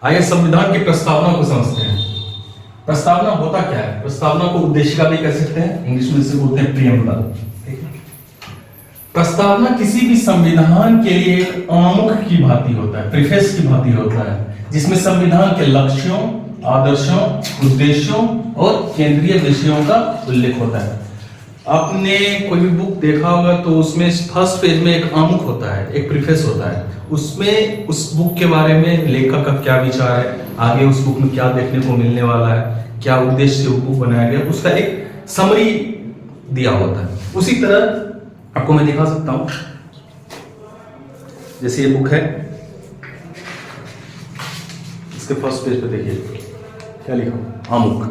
आइए संविधान की प्रस्तावना को समझते हैं। प्रस्तावना होता क्या है? प्रस्तावना को उद्देशिका भी कह सकते हैं, इंग्लिश में इसे बोलते हैं प्रीएम्बल। ठीक है। प्रस्तावना किसी भी संविधान के लिए एक आमुख की भांति होता है, प्रीफेस की भांति होता है, जिसमें संविधान के लक्ष्यों, आदर्शों, उद्देश्यों और केंद्रीय विषयों का उल्लेख होता है। आपने कोई भी बुक देखा होगा तो उसमें फर्स्ट पेज में एक आमुख होता है, एक प्रीफेस होता है। उसमें उस बुक के बारे में लेखक का क्या विचार है, आगे उस बुक में क्या देखने को मिलने वाला है, क्या उद्देश्य से वो बुक बनाया गया, उसका एक समरी दिया होता है। उसी तरह आपको मैं दिखा सकता हूं, जैसे ये बुक है, इसके फर्स्ट पेज पे देखिए क्या लिखा, आमुख।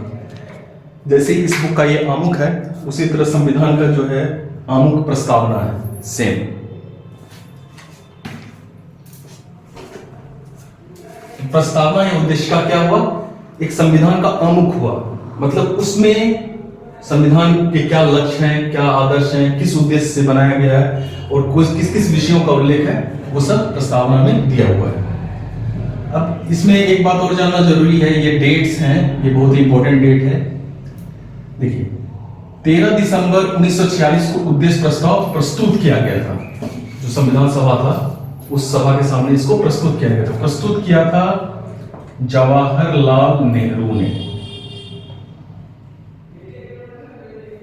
जैसे इस बुक का ये आमुख है, उसी तरह संविधान का जो है आमुख प्रस्तावना है, सेम। प्रस्तावना या उद्देश्य का क्या हुआ? एक संविधान का आमुख हुआ, मतलब उसमें संविधान के क्या लक्ष्य हैं, क्या आदर्श हैं, किस उद्देश्य से बनाया गया है और किस किस विषयों का उल्लेख है, वो सब प्रस्तावना में दिया हुआ है। अब इसमें एक बात और जानना जरूरी है, ये डेट्स हैं, ये बहुत ही इंपॉर्टेंट डेट है। देखिए 13 दिसंबर 1946 को उद्देश्य प्रस्ताव प्रस्तुत किया गया था। जो संविधान सभा था उस सभा के सामने इसको प्रस्तुत किया गया था। प्रस्तुत किया था जवाहरलाल नेहरू ने।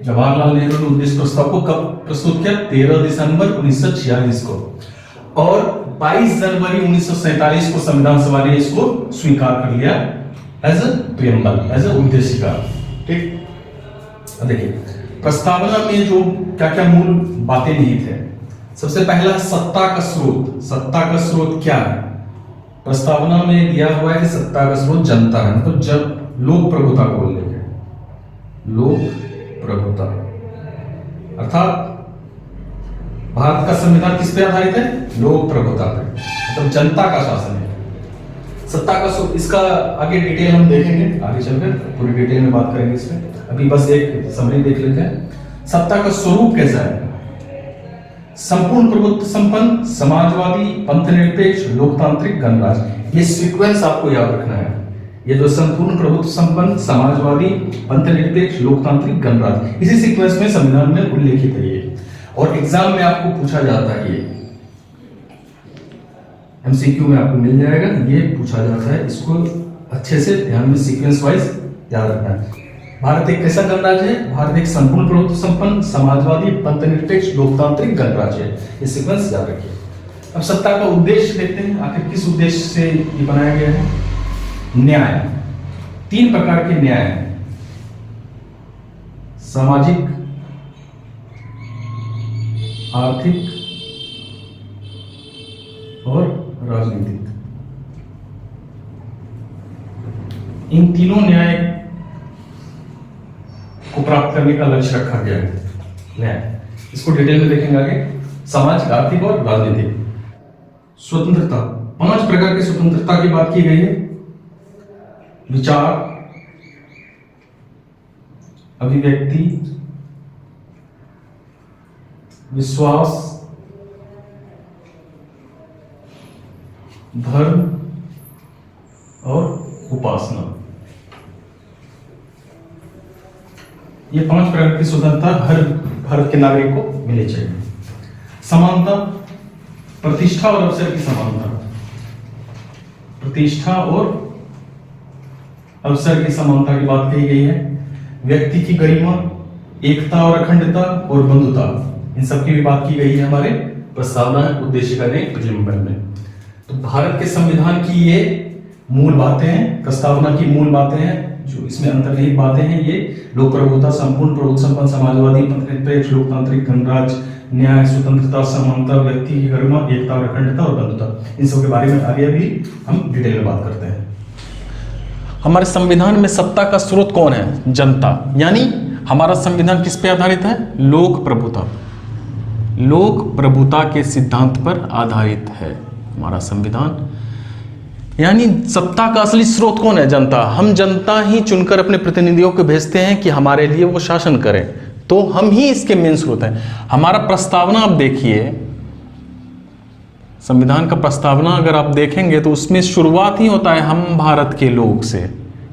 जवाहरलाल नेहरू ने उद्देश्य प्रस्ताव को कब प्रस्तुत किया? 13 दिसंबर 1946 को। और 22 जनवरी 1947 को संविधान सभा ने इसको स्वीकार कर लिया as a preamble, as a उद्देशिका। ठीक। देखिए प्रस्तावना में जो क्या क्या मूल बातें निहित है, सबसे पहला सत्ता का स्रोत। सत्ता का स्रोत क्या है? प्रस्तावना में दिया हुआ है कि सत्ता का स्रोत जनता है, मतलब जब लोक प्रभुता को बोल देंगे, लोक प्रभुता, अर्थात भारत का संविधान किस पे आधारित है? लोक प्रभुता पे, मतलब जनता का शासन है। सत्ता का स्रोत, इसका आगे डिटेल हम देखेंगे, आगे चलकर पूरी डिटेल में बात करेंगे इस पे। अभी बस एक समरी देख लेते हैं। सत्ता का स्वरूप कैसा है? संपूर्ण प्रभुत्व संपन्न, समाजवादी, पंथनिरपेक्ष, लोकतांत्रिक, गणराज्य। ये सीक्वेंस आपको याद रखना है। ये जो संपूर्ण प्रभुत्व संपन्न, समाजवादी, पंथनिरपेक्ष, लोकतांत्रिक, गणराज्य, इसी सीक्वेंस में संविधान में उल्लेखित है ये। और एग्जाम में आपको पूछा जाता है, ये एमसीक्यू में आपको मिल जाएगा, ये पूछा जाता है। इसको अच्छे से ध्यान में सीक्वेंस वाइज याद रखना है। भारत एक कैसा गणराज्य है? भारत एक संपूर्ण प्रभुत्व संपन्न, समाजवादी, पंथनिरपेक्ष, लोकतांत्रिक गणराज्य है। ये सीक्वेंस याद रखिए। अब सत्ता का उद्देश्य देखते हैं, आखिर किस उद्देश्य से ये बनाया गया है? न्याय। 3 प्रकार के न्याय हैं, सामाजिक, आर्थिक और राजनीतिक। इन तीनों न्याय को प्राप्त करने का लक्ष्य रखा गया है। न्याय, इसको डिटेल में देखेंगे आगे। सामाजिक, आर्थिक और राजनीतिक। स्वतंत्रता, 5 प्रकार की स्वतंत्रता की बात की गई है। विचार, अभिव्यक्ति, विश्वास, धर्म और उपासना। ये 5 प्रकार की स्वतंत्रता हर भारत के नागरिक को मिलनी चाहिए। समानता, प्रतिष्ठा और अवसर की समानता। प्रतिष्ठा और अवसर की समानता की बात कही गई है। व्यक्ति की गरिमा, एकता और अखंडता और बंधुता, इन सब की भी बात की गई है हमारे प्रस्तावना उद्देशिका ने प्रीएम्बल में। तो भारत के संविधान की ये मूल बातें हैं, प्रस्तावना की मूल बातें हैं, जो इसमें अंतर्निहित बातें हैं। ये लोक प्रभुता, संपूर्ण प्रभुत्व संपन्न, समाजवादी, पंथनिरपेक्ष, लोकतांत्रिक, गणराज्य, न्याय, स्वतंत्रता, समानता, व्यक्ति की गरिमा, एकता और अखंडता और बंधुता, इन सब के बारे में आगे भी हम डिटेल में बात करते हैं। हमारे संविधान में सत्ता का स्रोत कौन है? जनता। यानी हमारा संविधान किस पे आधारित है? लोक प्रभुता। लोक प्रभुता के सिद्धांत पर आधारित है हमारा संविधान। यानी सत्ता का असली स्रोत कौन है? जनता। हम जनता ही चुनकर अपने प्रतिनिधियों को भेजते हैं कि हमारे लिए वो शासन करें, तो हम ही इसके मेन स्रोत हैं। हमारा प्रस्तावना आप देखिए, संविधान का प्रस्तावना अगर आप देखेंगे तो उसमें शुरुआत ही होता है हम भारत के लोग से,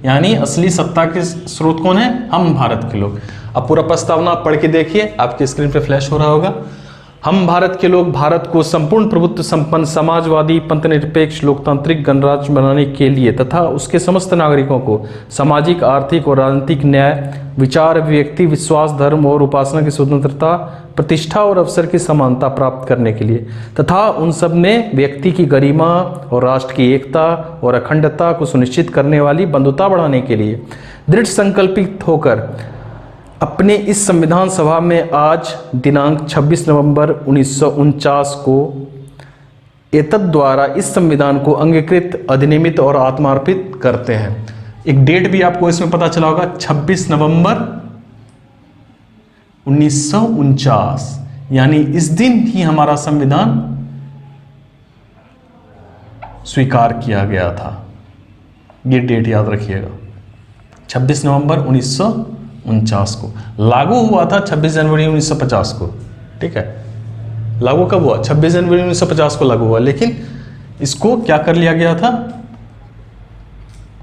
यानी असली सत्ता के स्रोत कौन है? हम भारत के लोग। अब पूरा प्रस्तावना आप पढ़ के देखिए, आपके स्क्रीन पे फ्लैश हो रहा होगा। हम भारत के लोग भारत को संपूर्ण प्रभुत्व संपन्न समाजवादी पंथनिरपेक्ष लोकतांत्रिक गणराज्य बनाने के लिए तथा उसके समस्त नागरिकों को सामाजिक, आर्थिक और राजनीतिक न्याय, विचार, व्यक्ति, विश्वास, धर्म और उपासना की स्वतंत्रता, प्रतिष्ठा और अवसर की समानता प्राप्त करने के लिए तथा उन सब में व्यक्ति की गरिमा और राष्ट्र की एकता और अखंडता को सुनिश्चित करने वाली बंधुता बढ़ाने के लिए दृढ़ संकल्पित होकर अपने इस संविधान सभा में आज दिनांक 26 नवंबर 1949 को एतद द्वारा इस संविधान को अंगीकृत, अधिनियमित और आत्मार्पित करते हैं। एक डेट भी आपको इसमें पता चला होगा, 26 नवंबर 1949, यानी इस दिन ही हमारा संविधान स्वीकार किया गया था। ये डेट याद रखिएगा, 26 नवंबर 1949 को। लागू हुआ था 26 जनवरी 1950 को, ठीक है। लागू कब हुआ? 26 जनवरी 1950 को लागू हुआ, लेकिन इसको क्या कर लिया गया था?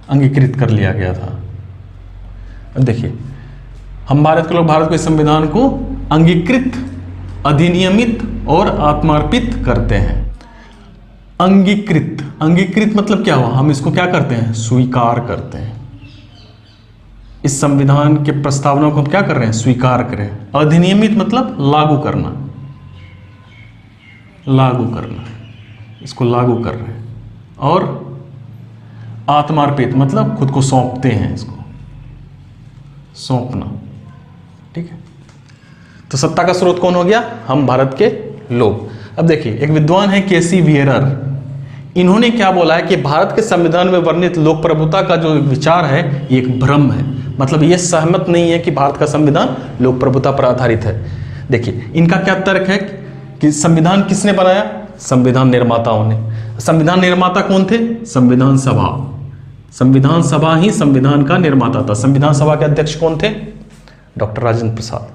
अंगीकृत कर लिया गया था। अब देखिए, हम भारत के लोग भारत को इस संविधान को अंगीकृत, अधिनियमित और आत्मार्पित करते हैं। अंगीकृत, अंगीकृत मतलब क्या हुआ? हम इसको क्या करते हैं? स्वीकार करते हैं। इस संविधान के प्रस्तावना को हम क्या कर रहे हैं? स्वीकार करें। अधिनियमित मतलब लागू करना, लागू करना, इसको लागू कर रहे हैं। और आत्मार्पित मतलब खुद को सौंपते हैं, इसको सौंपना, ठीक है। तो सत्ता का स्रोत कौन हो गया? हम भारत के लोग। अब देखिए, एक विद्वान है केसी वियरर, इन्होंने क्या बोला है कि भारत के संविधान में वर्णित लोक प्रभुता का जो विचार है ये एक भ्रम है। मतलब ये सहमत नहीं है कि भारत का संविधान लोक प्रभुता पर आधारित है। देखिए, इनका क्या तर्क है कि संविधान किसने बनाया? संविधान निर्माताओं ने। संविधान निर्माता कौन थे? संविधान सभा। संविधान सभा ही संविधान का निर्माता था। संविधान सभा के अध्यक्ष कौन थे? डॉक्टर राजेंद्र प्रसाद।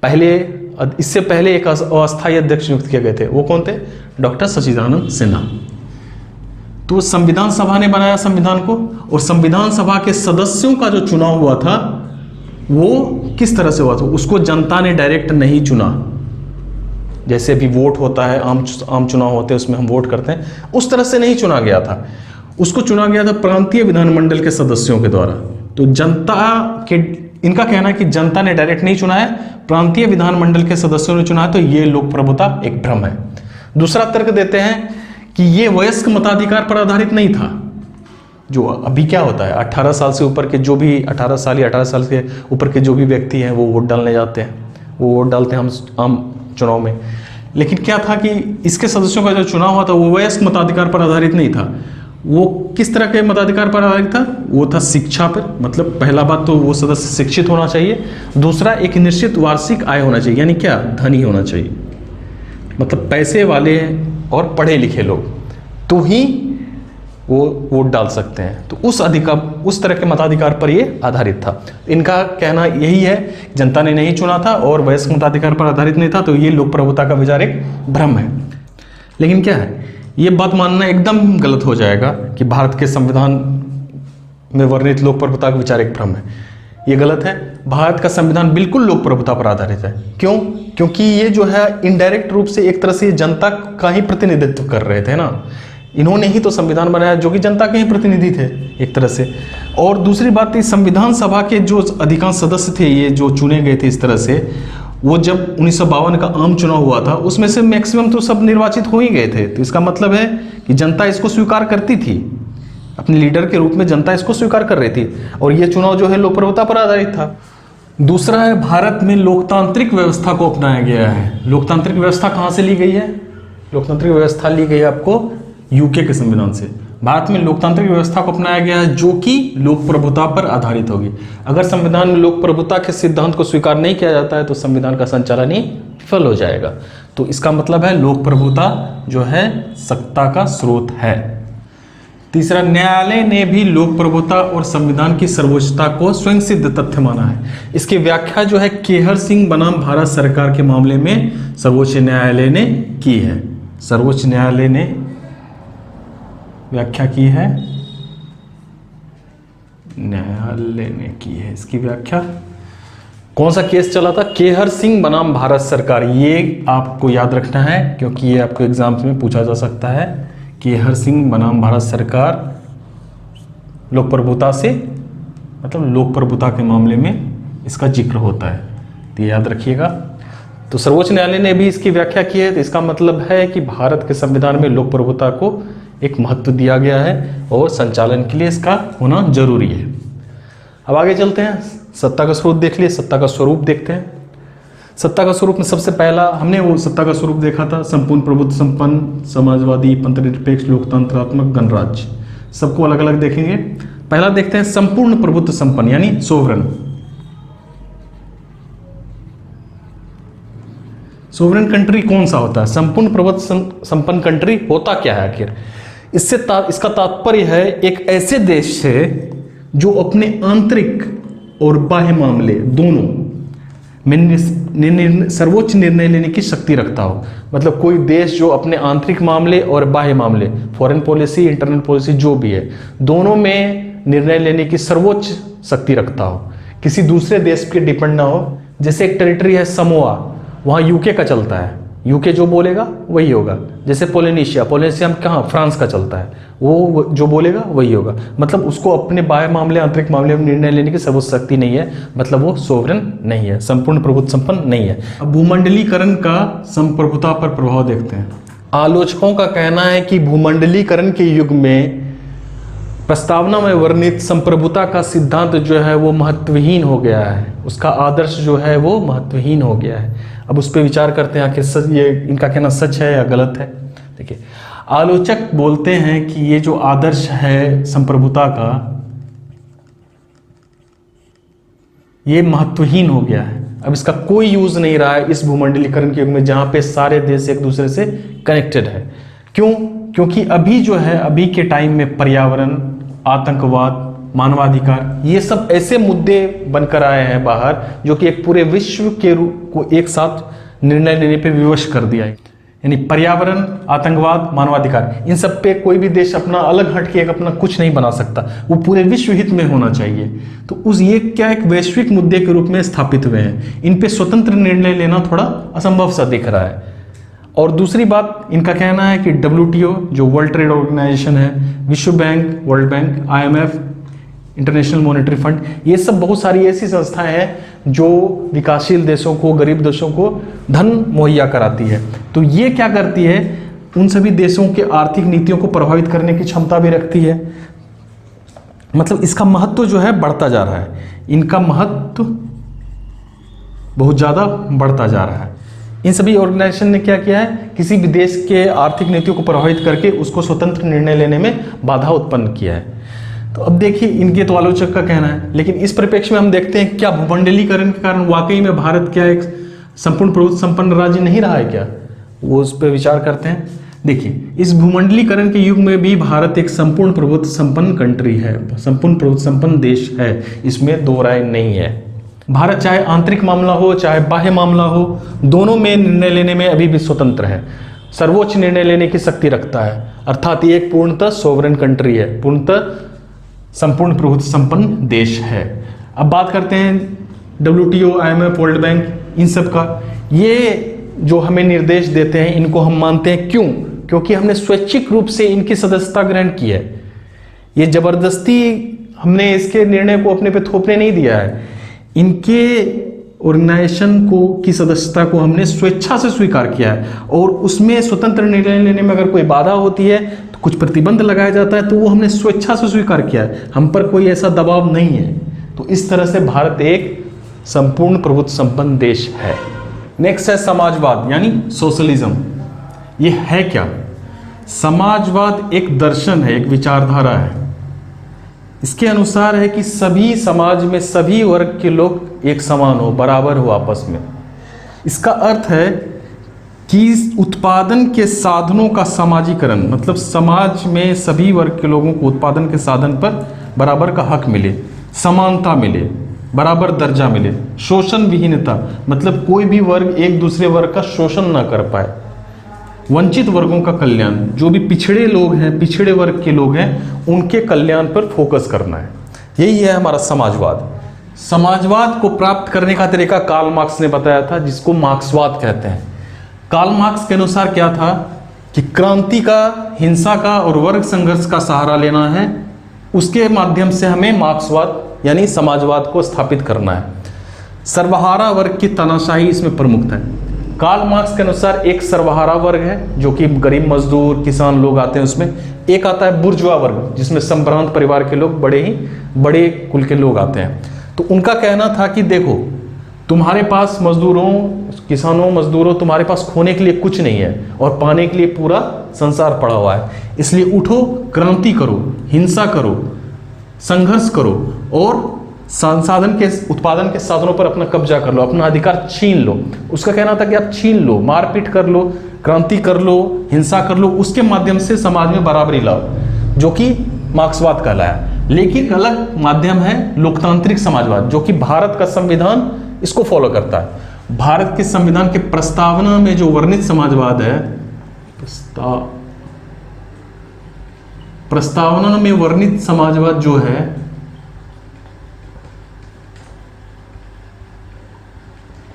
पहले, इससे पहले एक अस्थायी अध्यक्ष नियुक्त किए गए थे, वो कौन थे? डॉक्टर सच्चिदानंद सिन्हा। तो संविधान सभा ने बनाया संविधान को, और संविधान सभा के सदस्यों का जो चुनाव हुआ था वो किस तरह से हुआ था? उसको जनता ने डायरेक्ट नहीं चुना, जैसे अभी वोट होता है, आम चुनाव होते हैं उसमें हम वोट करते हैं, उस तरह से नहीं चुना गया था। उसको चुना गया था प्रांतीय विधानमंडल के सदस्यों के द्वारा। तो जनता के, इनका कहना है कि जनता ने डायरेक्ट नहीं चुना है, प्रांतीय विधानमंडल के सदस्यों ने चुना है, तो ये लोक प्रभुता एक भ्रम है। दूसरा तर्क देते हैं कि ये वयस्क मताधिकार पर आधारित नहीं था। जो अभी क्या होता है, 18 साल से ऊपर के जो भी 18 साल या 18 साल के ऊपर के जो भी व्यक्ति हैं वो वोट डालने जाते हैं, वो वोट डालते हैं हम आम चुनाव में। लेकिन क्या था कि इसके सदस्यों का जो चुनाव हुआ था वो वयस्क मताधिकार पर आधारित नहीं था। वो किस तरह के मताधिकार पर आधारित था? वो था शिक्षा पर। मतलब पहला बात तो वो सदस्य शिक्षित होना चाहिए। दूसरा, एक निश्चित वार्षिक आय होना चाहिए, यानी क्या? धनी होना चाहिए। मतलब पैसे वाले और पढ़े लिखे लोग तो ही वो वोट डाल सकते हैं। तो उस तरह के मताधिकार पर ये आधारित था। इनका कहना यही है, जनता ने नहीं चुना था और वयस्क मताधिकार पर आधारित नहीं था, तो ये लोक प्रभुता का विचार एक भ्रम है। लेकिन क्या है, ये बात मानना एकदम गलत हो जाएगा कि भारत के संविधान में वर्णित लोक प्रभुता का विचार एक भ्रम है। ये गलत है। भारत का संविधान बिल्कुल लोक प्रभुता पर आधारित है। क्यों? क्योंकि ये जो है इनडायरेक्ट रूप से एक तरह से जनता का ही प्रतिनिधित्व कर रहे थे ना। इन्होंने ही तो संविधान बनाया जो कि जनता के ही प्रतिनिधि थे एक तरह से। और दूसरी बात, इस संविधान सभा के जो अधिकांश सदस्य थे, ये जो चुने गए थे इस तरह से, वो जब 1952 का आम चुनाव हुआ था उसमें से मैक्सिमम तो सब निर्वाचित हो ही गए थे। तो इसका मतलब है कि जनता इसको स्वीकार करती थी, अपने लीडर के रूप में जनता इसको स्वीकार कर रही थी, और ये चुनाव जो है लोक प्रभुता पर आधारित था। दूसरा है, भारत में लोकतांत्रिक व्यवस्था को अपनाया गया है। लोकतांत्रिक व्यवस्था कहाँ से ली गई है? लोकतांत्रिक व्यवस्था ली गई है आपको यूके के संविधान से। भारत में लोकतांत्रिक व्यवस्था को अपनाया गया है जो कि लोक प्रभुता पर आधारित होगी। अगर संविधान में लोक प्रभुता के सिद्धांत को स्वीकार नहीं किया जाता है तो संविधान का संचालन ही विफल हो जाएगा। तो इसका मतलब है लोक प्रभुता जो है सत्ता का स्रोत है। तीसरा, न्यायालय ने भी लोक प्रभुता और संविधान की सर्वोच्चता को स्वयं सिद्ध तथ्य माना है। इसकी व्याख्या जो है केहर सिंह बनाम भारत सरकार के मामले में सर्वोच्च न्यायालय ने की है। सर्वोच्च न्यायालय ने व्याख्या की है, न्यायालय ने की है इसकी व्याख्या। कौन सा केस चला था? केहर सिंह बनाम भारत सरकार। ये आपको याद रखना है क्योंकि ये आपको एग्जाम्स में पूछा जा सकता है। केहर सिंह बनाम भारत सरकार, लोक प्रभुता से मतलब लोक प्रभुता के मामले में इसका जिक्र होता है, तो याद रखिएगा। तो सर्वोच्च न्यायालय ने भी इसकी व्याख्या की है, तो इसका मतलब है कि भारत के संविधान में लोक प्रभुता को एक महत्व दिया गया है और संचालन के लिए इसका होना जरूरी है। अब आगे चलते हैं, सत्ता का स्वरूप देख लिए, सत्ता का स्वरूप देखते हैं। सत्ता का स्वरूप में सबसे पहला हमने वो सत्ता का स्वरूप देखा था, संपूर्ण प्रभुत्व संपन्न, समाजवादी, पंथनिरपेक्ष, लोकतंत्रात्मक, गणराज्य। सबको अलग अलग देखेंगे। पहला देखते हैं संपूर्ण प्रभुत्व संपन्न यानी सोवरन। सोवरन कंट्री कौन सा होता है? संपूर्ण प्रभुत्व संपन्न कंट्री होता क्या है आखिर? इसका तात्पर्य है एक ऐसे देश से जो अपने आंतरिक और बाह्य मामले दोनों में सर्वोच्च निर्णय लेने की शक्ति रखता हो। मतलब कोई देश जो अपने आंतरिक मामले और बाह्य मामले, फॉरेन पॉलिसी, इंटरनल पॉलिसी जो भी है, दोनों में निर्णय लेने की सर्वोच्च शक्ति रखता हो, किसी दूसरे देश पे डिपेंड ना हो। जैसे एक टेरिटरी है समोआ, वहाँ यूके का चलता है, यूके जो बोलेगा वही होगा। जैसे पोलिनेशिया में कहाँ फ्रांस का चलता है, वो जो बोलेगा वही होगा। मतलब उसको अपने बाह्य मामले, आंतरिक मामले में निर्णय लेने की सर्वोच्च शक्ति नहीं है, मतलब वो सोवरेन नहीं है, संपूर्ण प्रभुत्व संपन्न नहीं है। अब भूमंडलीकरण का संप्रभुता पर प्रभाव देखते हैं। आलोचकों का कहना है कि भूमंडलीकरण के युग में प्रस्तावना में वर्णित संप्रभुता का सिद्धांत जो है वो महत्वहीन हो गया है, उसका आदर्श जो है वो महत्वहीन हो गया है। अब उस पर विचार करते हैं आखिर सच ये इनका कहना सच है या गलत है। देखिए, आलोचक बोलते हैं कि ये जो आदर्श है संप्रभुता का, ये महत्वहीन हो गया है। अब इसका कोई यूज नहीं रहा है इस भूमंडलीकरण के युग में, जहां पे सारे देश एक दूसरे से कनेक्टेड है। क्यों? क्योंकि अभी जो है, अभी के टाइम में पर्यावरण, आतंकवाद, मानवाधिकार, ये सब ऐसे मुद्दे बनकर आए हैं बाहर, जो कि एक पूरे विश्व के रूप को एक साथ निर्णय लेने पे विवश कर दिया है। यानी पर्यावरण, आतंकवाद, मानवाधिकार, इन सब पे कोई भी देश अपना अलग हट के एक अपना कुछ नहीं बना सकता, वो पूरे विश्व हित में होना चाहिए। तो ये क्या एक वैश्विक मुद्दे के रूप में स्थापित हुए हैं, इन पे स्वतंत्र निर्णय लेना थोड़ा असंभव सा दिख रहा है। और दूसरी बात, इनका कहना है कि WTO जो वर्ल्ड ट्रेड ऑर्गेनाइजेशन है, विश्व bank, world bank, IMF, international monetary fund, ये सब बहुत सारी ऐसी संस्थाएं हैं जो विकासशील देशों को, गरीब देशों को धन मुहैया कराती है। तो ये क्या करती है, उन सभी देशों के आर्थिक नीतियों को प्रभावित करने की क्षमता भी रखती है। मतलब इसका महत्व जो है बढ़ता जा रहा है, इनका महत्व बहुत ज़्यादा बढ़ता जा रहा है। इन सभी ऑर्गेनाइजेशन ने क्या किया है, किसी भी देश के आर्थिक नीतियों को प्रभावित करके उसको स्वतंत्र निर्णय लेने में बाधा उत्पन्न किया है। तो अब देखिए, इनके तो आलोचक का कहना है, लेकिन इस परिप्रेक्ष्य में हम देखते हैं क्या भूमंडलीकरण के कारण वाकई में भारत क्या एक संपूर्ण प्रभुत्व संपन्न राज्य नहीं रहा है क्या? वो उस पर विचार करते हैं। देखिए, इस भूमंडलीकरण के युग में भी भारत एक संपूर्ण प्रभुत्व संपन्न कंट्री है, संपूर्ण प्रभुत्व संपन्न देश है, इसमें दो राय नहीं है। भारत चाहे आंतरिक मामला हो चाहे बाह्य मामला हो, दोनों में निर्णय लेने में अभी भी स्वतंत्र है, सर्वोच्च निर्णय लेने की शक्ति रखता है। अर्थात ये एक पूर्णतः सोवरेन कंट्री है, पूर्णतः संपूर्ण प्रभुत्व संपन्न देश है। अब बात करते हैं WTO, IMF, वर्ल्ड बैंक, इन सब का। ये जो हमें निर्देश देते हैं, इनको हम मानते हैं। क्यों? क्योंकि हमने स्वैच्छिक रूप से इनकी सदस्यता ग्रहण की है। ये जबरदस्ती हमने इसके निर्णय को अपने पे थोपने नहीं दिया है। इनके ऑर्गेनाइजेशन को की सदस्यता को हमने स्वेच्छा से स्वीकार किया है, और उसमें स्वतंत्र निर्णय लेने में अगर कोई बाधा होती है तो कुछ प्रतिबंध लगाया जाता है, तो वो हमने स्वेच्छा से स्वीकार किया है, हम पर कोई ऐसा दबाव नहीं है। तो इस तरह से भारत एक संपूर्ण प्रभुत्व संपन्न देश है। नेक्स्ट है समाजवाद यानी सोशलिज्म। ये है क्या? समाजवाद एक दर्शन है, एक विचारधारा है। इसके अनुसार है कि सभी समाज में सभी वर्ग के लोग एक समान हो, बराबर हो आपस में। इसका अर्थ है कि उत्पादन के साधनों का समाजीकरण, मतलब समाज में सभी वर्ग के लोगों को उत्पादन के साधन पर बराबर का हक मिले, समानता मिले, बराबर दर्जा मिले। शोषण विहीनता, मतलब कोई भी वर्ग एक दूसरे वर्ग का शोषण ना कर पाए। वंचित वर्गों का कल्याण, जो भी पिछड़े लोग हैं, पिछड़े वर्ग के लोग हैं, उनके कल्याण पर फोकस करना है। यही है हमारा समाजवाद। समाजवाद को प्राप्त करने का तरीका कार्ल मार्क्स ने बताया था, जिसको मार्क्सवाद कहते हैं। कार्ल मार्क्स के अनुसार क्या था कि क्रांति का, हिंसा का और वर्ग संघर्ष का सहारा लेना है, उसके माध्यम से हमें मार्क्सवाद यानी समाजवाद को स्थापित करना है। सर्वहारा वर्ग की तानाशाही इसमें प्रमुख है। कार्ल मार्क्स के अनुसार एक सर्वहारा वर्ग है जो कि गरीब मजदूर किसान लोग आते हैं, उसमें एक आता है बुर्जुआ वर्ग जिसमें संभ्रांत परिवार के लोग, बड़े कुल के लोग आते हैं। तो उनका कहना था कि देखो, तुम्हारे पास मजदूरों, किसानों, मजदूरों, तुम्हारे पास खोने के लिए कुछ नहीं है और पाने के लिए पूरा संसार पड़ा हुआ है, इसलिए उठो, क्रांति करो, हिंसा करो, संघर्ष करो और संसाधन के, उत्पादन के साधनों पर अपना कब्जा कर लो, अपना अधिकार छीन लो। उसका कहना था कि आप छीन लो, मारपीट कर लो, क्रांति कर लो, हिंसा कर लो, उसके माध्यम से समाज में बराबरी लाओ, जो कि मार्क्सवाद कहलाया। लेकिन अलग माध्यम है लोकतांत्रिक समाजवाद, जो कि भारत का संविधान इसको फॉलो करता है। भारत के संविधान के प्रस्तावना में जो वर्णित समाजवाद है, प्रस्तावना में वर्णित समाजवाद जो है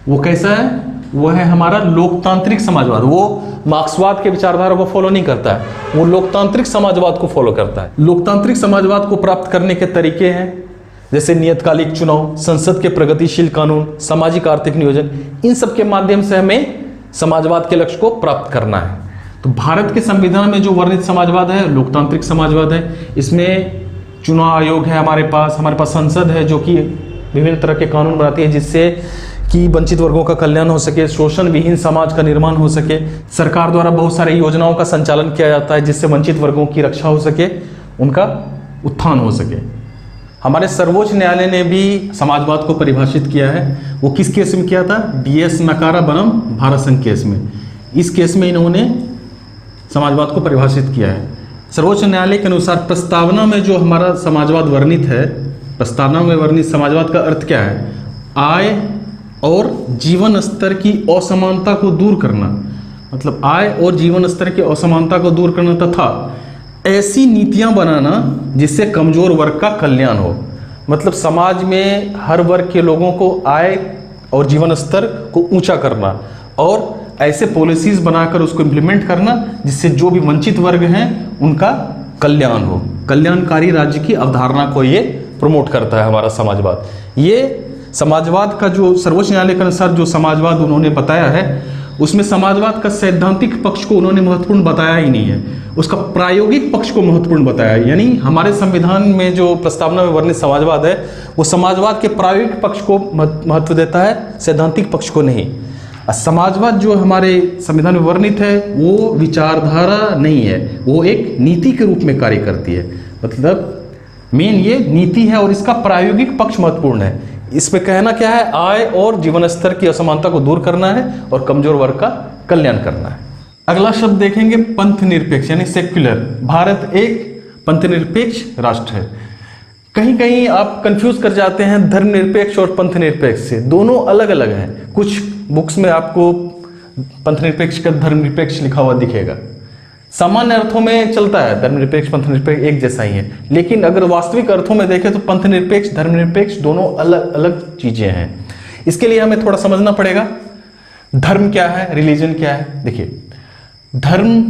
वो कैसा है? वो है हमारा लोकतांत्रिक समाजवाद। वो मार्क्सवाद के विचारधारा को फॉलो नहीं करता है, वो लोकतांत्रिक समाजवाद को फॉलो करता है। लोकतांत्रिक समाजवाद को प्राप्त करने के तरीके हैं जैसे नियतकालिक चुनाव, संसद के प्रगतिशील कानून, सामाजिक आर्थिक नियोजन, इन सब के माध्यम से हमें समाजवाद के लक्ष्य को प्राप्त करना है। तो भारत के संविधान में जो वर्णित समाजवाद है लोकतांत्रिक समाजवाद है। इसमें चुनाव आयोग है हमारे पास संसद है जो कि विभिन्न तरह के कानून बनाती है जिससे कि वंचित वर्गों का कल्याण हो सके, शोषण विहीन समाज का निर्माण हो सके। सरकार द्वारा बहुत सारी योजनाओं का संचालन किया जाता है जिससे वंचित वर्गों की रक्षा हो सके, उनका उत्थान हो सके। हमारे सर्वोच्च न्यायालय ने भी समाजवाद को परिभाषित किया है। वो किस केस में किया था? DS नकारा बनम भारत संघ केस में। इस केस में इन्होंने समाजवाद को परिभाषित किया है। सर्वोच्च न्यायालय के अनुसार प्रस्तावना में जो हमारा समाजवाद वर्णित है, प्रस्तावना में वर्णित समाजवाद का अर्थ क्या है? आय और जीवन स्तर की असमानता को दूर करना, मतलब आय और जीवन स्तर की असमानता को दूर करना तथा ऐसी नीतियां बनाना जिससे कमजोर वर्ग का कल्याण हो। मतलब समाज में हर वर्ग के लोगों को आय और जीवन स्तर को ऊंचा करना और ऐसे पॉलिसीज बनाकर उसको इम्प्लीमेंट करना जिससे जो भी वंचित वर्ग हैं उनका कल्याण हो। कल्याणकारी राज्य की अवधारणा को ये प्रमोट करता है हमारा समाजवाद। ये समाजवाद का जो सर्वोच्च न्यायालय के अनुसार जो समाजवाद उन्होंने बताया है उसमें समाजवाद का सैद्धांतिक पक्ष को उन्होंने महत्वपूर्ण बताया ही नहीं है, उसका प्रायोगिक पक्ष को महत्वपूर्ण बताया है। यानी हमारे संविधान में जो प्रस्तावना में वर्णित समाजवाद है वो समाजवाद के प्रायोगिक पक्ष को महत्व देता है, सैद्धांतिक पक्ष को नहीं। समाजवाद जो हमारे संविधान में वर्णित है वो विचारधारा नहीं है, वो एक नीति के रूप में कार्य करती है। मतलब मेन ये नीति है और इसका प्रायोगिक पक्ष महत्वपूर्ण है। इसमें कहना क्या है? आय और जीवन स्तर की असमानता को दूर करना है और कमजोर वर्ग का कल्याण करना है। अगला शब्द देखेंगे पंथ निरपेक्ष यानी सेक्युलर। भारत एक पंथ निरपेक्ष राष्ट्र है। कहीं कहीं आप कंफ्यूज कर जाते हैं धर्म निरपेक्ष और पंथ निरपेक्ष से, दोनों अलग अलग हैं। कुछ बुक्स में आपको पंथ निरपेक्ष का धर्म निरपेक्ष लिखा हुआ दिखेगा। सामान्य अर्थों में चलता है धर्म निरपेक्ष पंथ निरपेक्ष एक जैसा ही है, लेकिन अगर वास्तविक अर्थों में देखें तो पंथ निरपेक्ष धर्म निरपेक्ष दोनों अलग अलग चीजें हैं। इसके लिए हमें थोड़ा समझना पड़ेगा धर्म क्या है, रिलीजन क्या है। देखिए, धर्म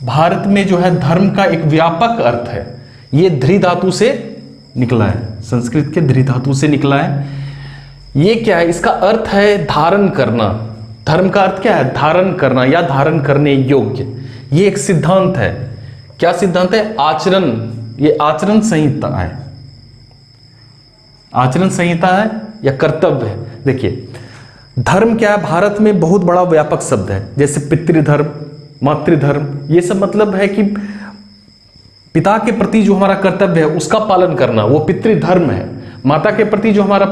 भारत में जो है धर्म का एक व्यापक अर्थ है। ये धृ धातु से निकला है, संस्कृत के धृ धातु से निकला है। ये क्या है? इसका अर्थ है धारण करना। धर्म का अर्थ क्या है? धारण करना या धारण करने योग्य। ये एक सिद्धांत है। क्या सिद्धांत है? आचरण। ये आचरण संहिता है, आचरण संहिता है या कर्तव्य है। देखिए, धर्म क्या है? भारत में बहुत बड़ा व्यापक शब्द है, जैसे पितृधर्म, मातृधर्म। ये सब मतलब है कि पिता के प्रति जो हमारा कर्तव्य है उसका पालन करना, वो पितृधर्म है। माता के प्रति जो हमारा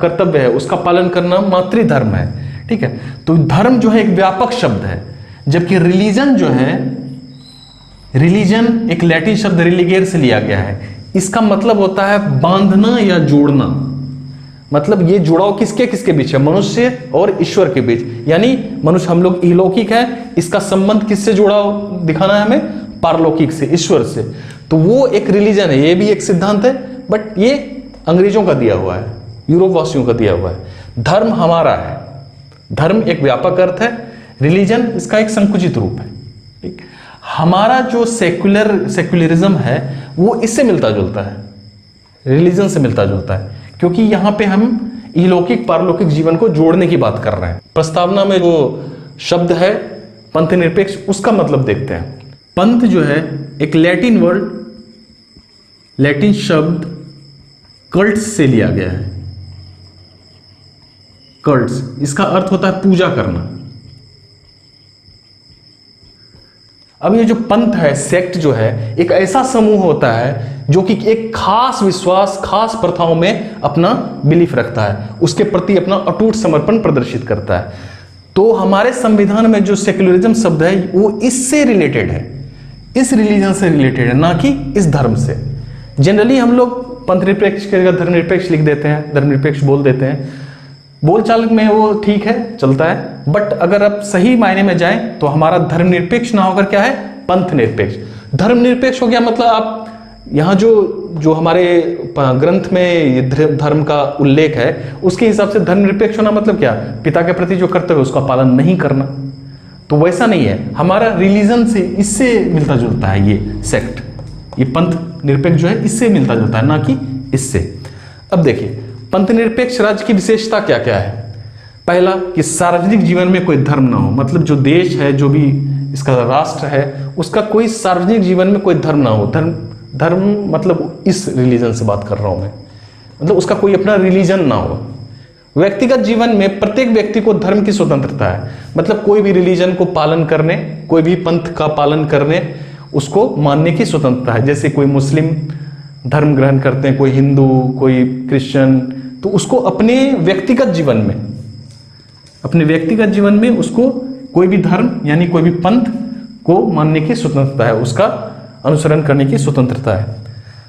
कर्तव्य है उसका पालन करना मातृधर्म है। ठीक है, तो धर्म जो है एक व्यापक शब्द है, जबकि रिलीजन जो है, रिलीजन एक लैटिन शब्द रिलीगेर से लिया गया है। इसका मतलब होता है बांधना या जोड़ना। मतलब ये जुड़ाव किसके किसके बीच है? मनुष्य और ईश्वर के बीच, यानी मनुष्य हम लोग इहलौकिक है, इसका संबंध किससे जुड़ाव दिखाना है हमें? पारलौकिक से, ईश्वर से। तो वो एक रिलीजन है, ये भी एक सिद्धांत है, बट ये अंग्रेजों का दिया हुआ है, यूरोप वासियों का दिया हुआ है। धर्म हमारा है, धर्म एक व्यापक अर्थ है, रिलीजन इसका एक संकुचित रूप है। ठीक, हमारा जो सेक्युलरिज्म है वो इससे मिलता जुलता है, रिलीजन से मिलता जुलता है, क्योंकि यहां पे हम इहलौकिक पारलौकिक जीवन को जोड़ने की बात कर रहे हैं। प्रस्तावना में जो शब्द है पंथ निरपेक्ष, उसका मतलब देखते हैं। पंथ जो है एक लैटिन वर्ड, लैटिन शब्द कल्ट्स से लिया गया है। कल्ट्स, इसका अर्थ होता है पूजा करना। अब ये जो पंथ है, सेक्ट जो है, एक ऐसा समूह होता है जो कि एक खास विश्वास, खास प्रथाओं में अपना बिलीफ रखता है, उसके प्रति अपना अटूट समर्पण प्रदर्शित करता है। तो हमारे संविधान में जो सेक्युलरिज्म शब्द है वो इससे रिलेटेड है, इस रिलीजन से रिलेटेड है, ना कि इस धर्म से। जनरली हम लोग पंथ निरपेक्ष के जगह धर्मनिरपेक्ष लिख देते हैं, धर्मनिरपेक्ष बोल देते हैं, बोलचाल में वो ठीक है, चलता है, बट अगर आप सही मायने में जाएं तो हमारा धर्मनिरपेक्ष ना होकर क्या है? पंथ निरपेक्ष। धर्मनिरपेक्ष हो गया मतलब आप यहाँ जो हमारे ग्रंथ में धर्म का उल्लेख है उसके हिसाब से धर्मनिरपेक्ष होना मतलब क्या? पिता के प्रति जो कर्तव्य है उसका पालन नहीं करना। तो वैसा नहीं है, हमारा रिलीजन से इससे मिलता जुलता है ये सेक्ट, ये पंथ निरपेक्ष जो है इससे मिलता जुलता है, ना कि इससे। अब देखिए पंथ निरपेक्ष राज्य की विशेषता क्या क्या है? पहला कि सार्वजनिक जीवन में कोई धर्म ना हो, मतलब जो देश है, जो भी इसका राष्ट्र है, उसका कोई सार्वजनिक जीवन में कोई धर्म ना हो। धर्म मतलब इस रिलीजन से बात कर रहा हूं मैं, मतलब उसका कोई अपना रिलीजन ना हो। व्यक्तिगत जीवन में प्रत्येक व्यक्ति को धर्म की स्वतंत्रता है, मतलब कोई भी रिलीजन को पालन करने, कोई भी पंथ का पालन करने, उसको मानने की स्वतंत्रता है। जैसे कोई मुस्लिम धर्म ग्रहण करते हैं, कोई हिंदू, कोई क्रिश्चियन, तो उसको अपने व्यक्तिगत जीवन में, अपने व्यक्तिगत जीवन में उसको कोई भी धर्म यानी कोई भी पंथ को मानने की स्वतंत्रता है, उसका अनुसरण करने की स्वतंत्रता है।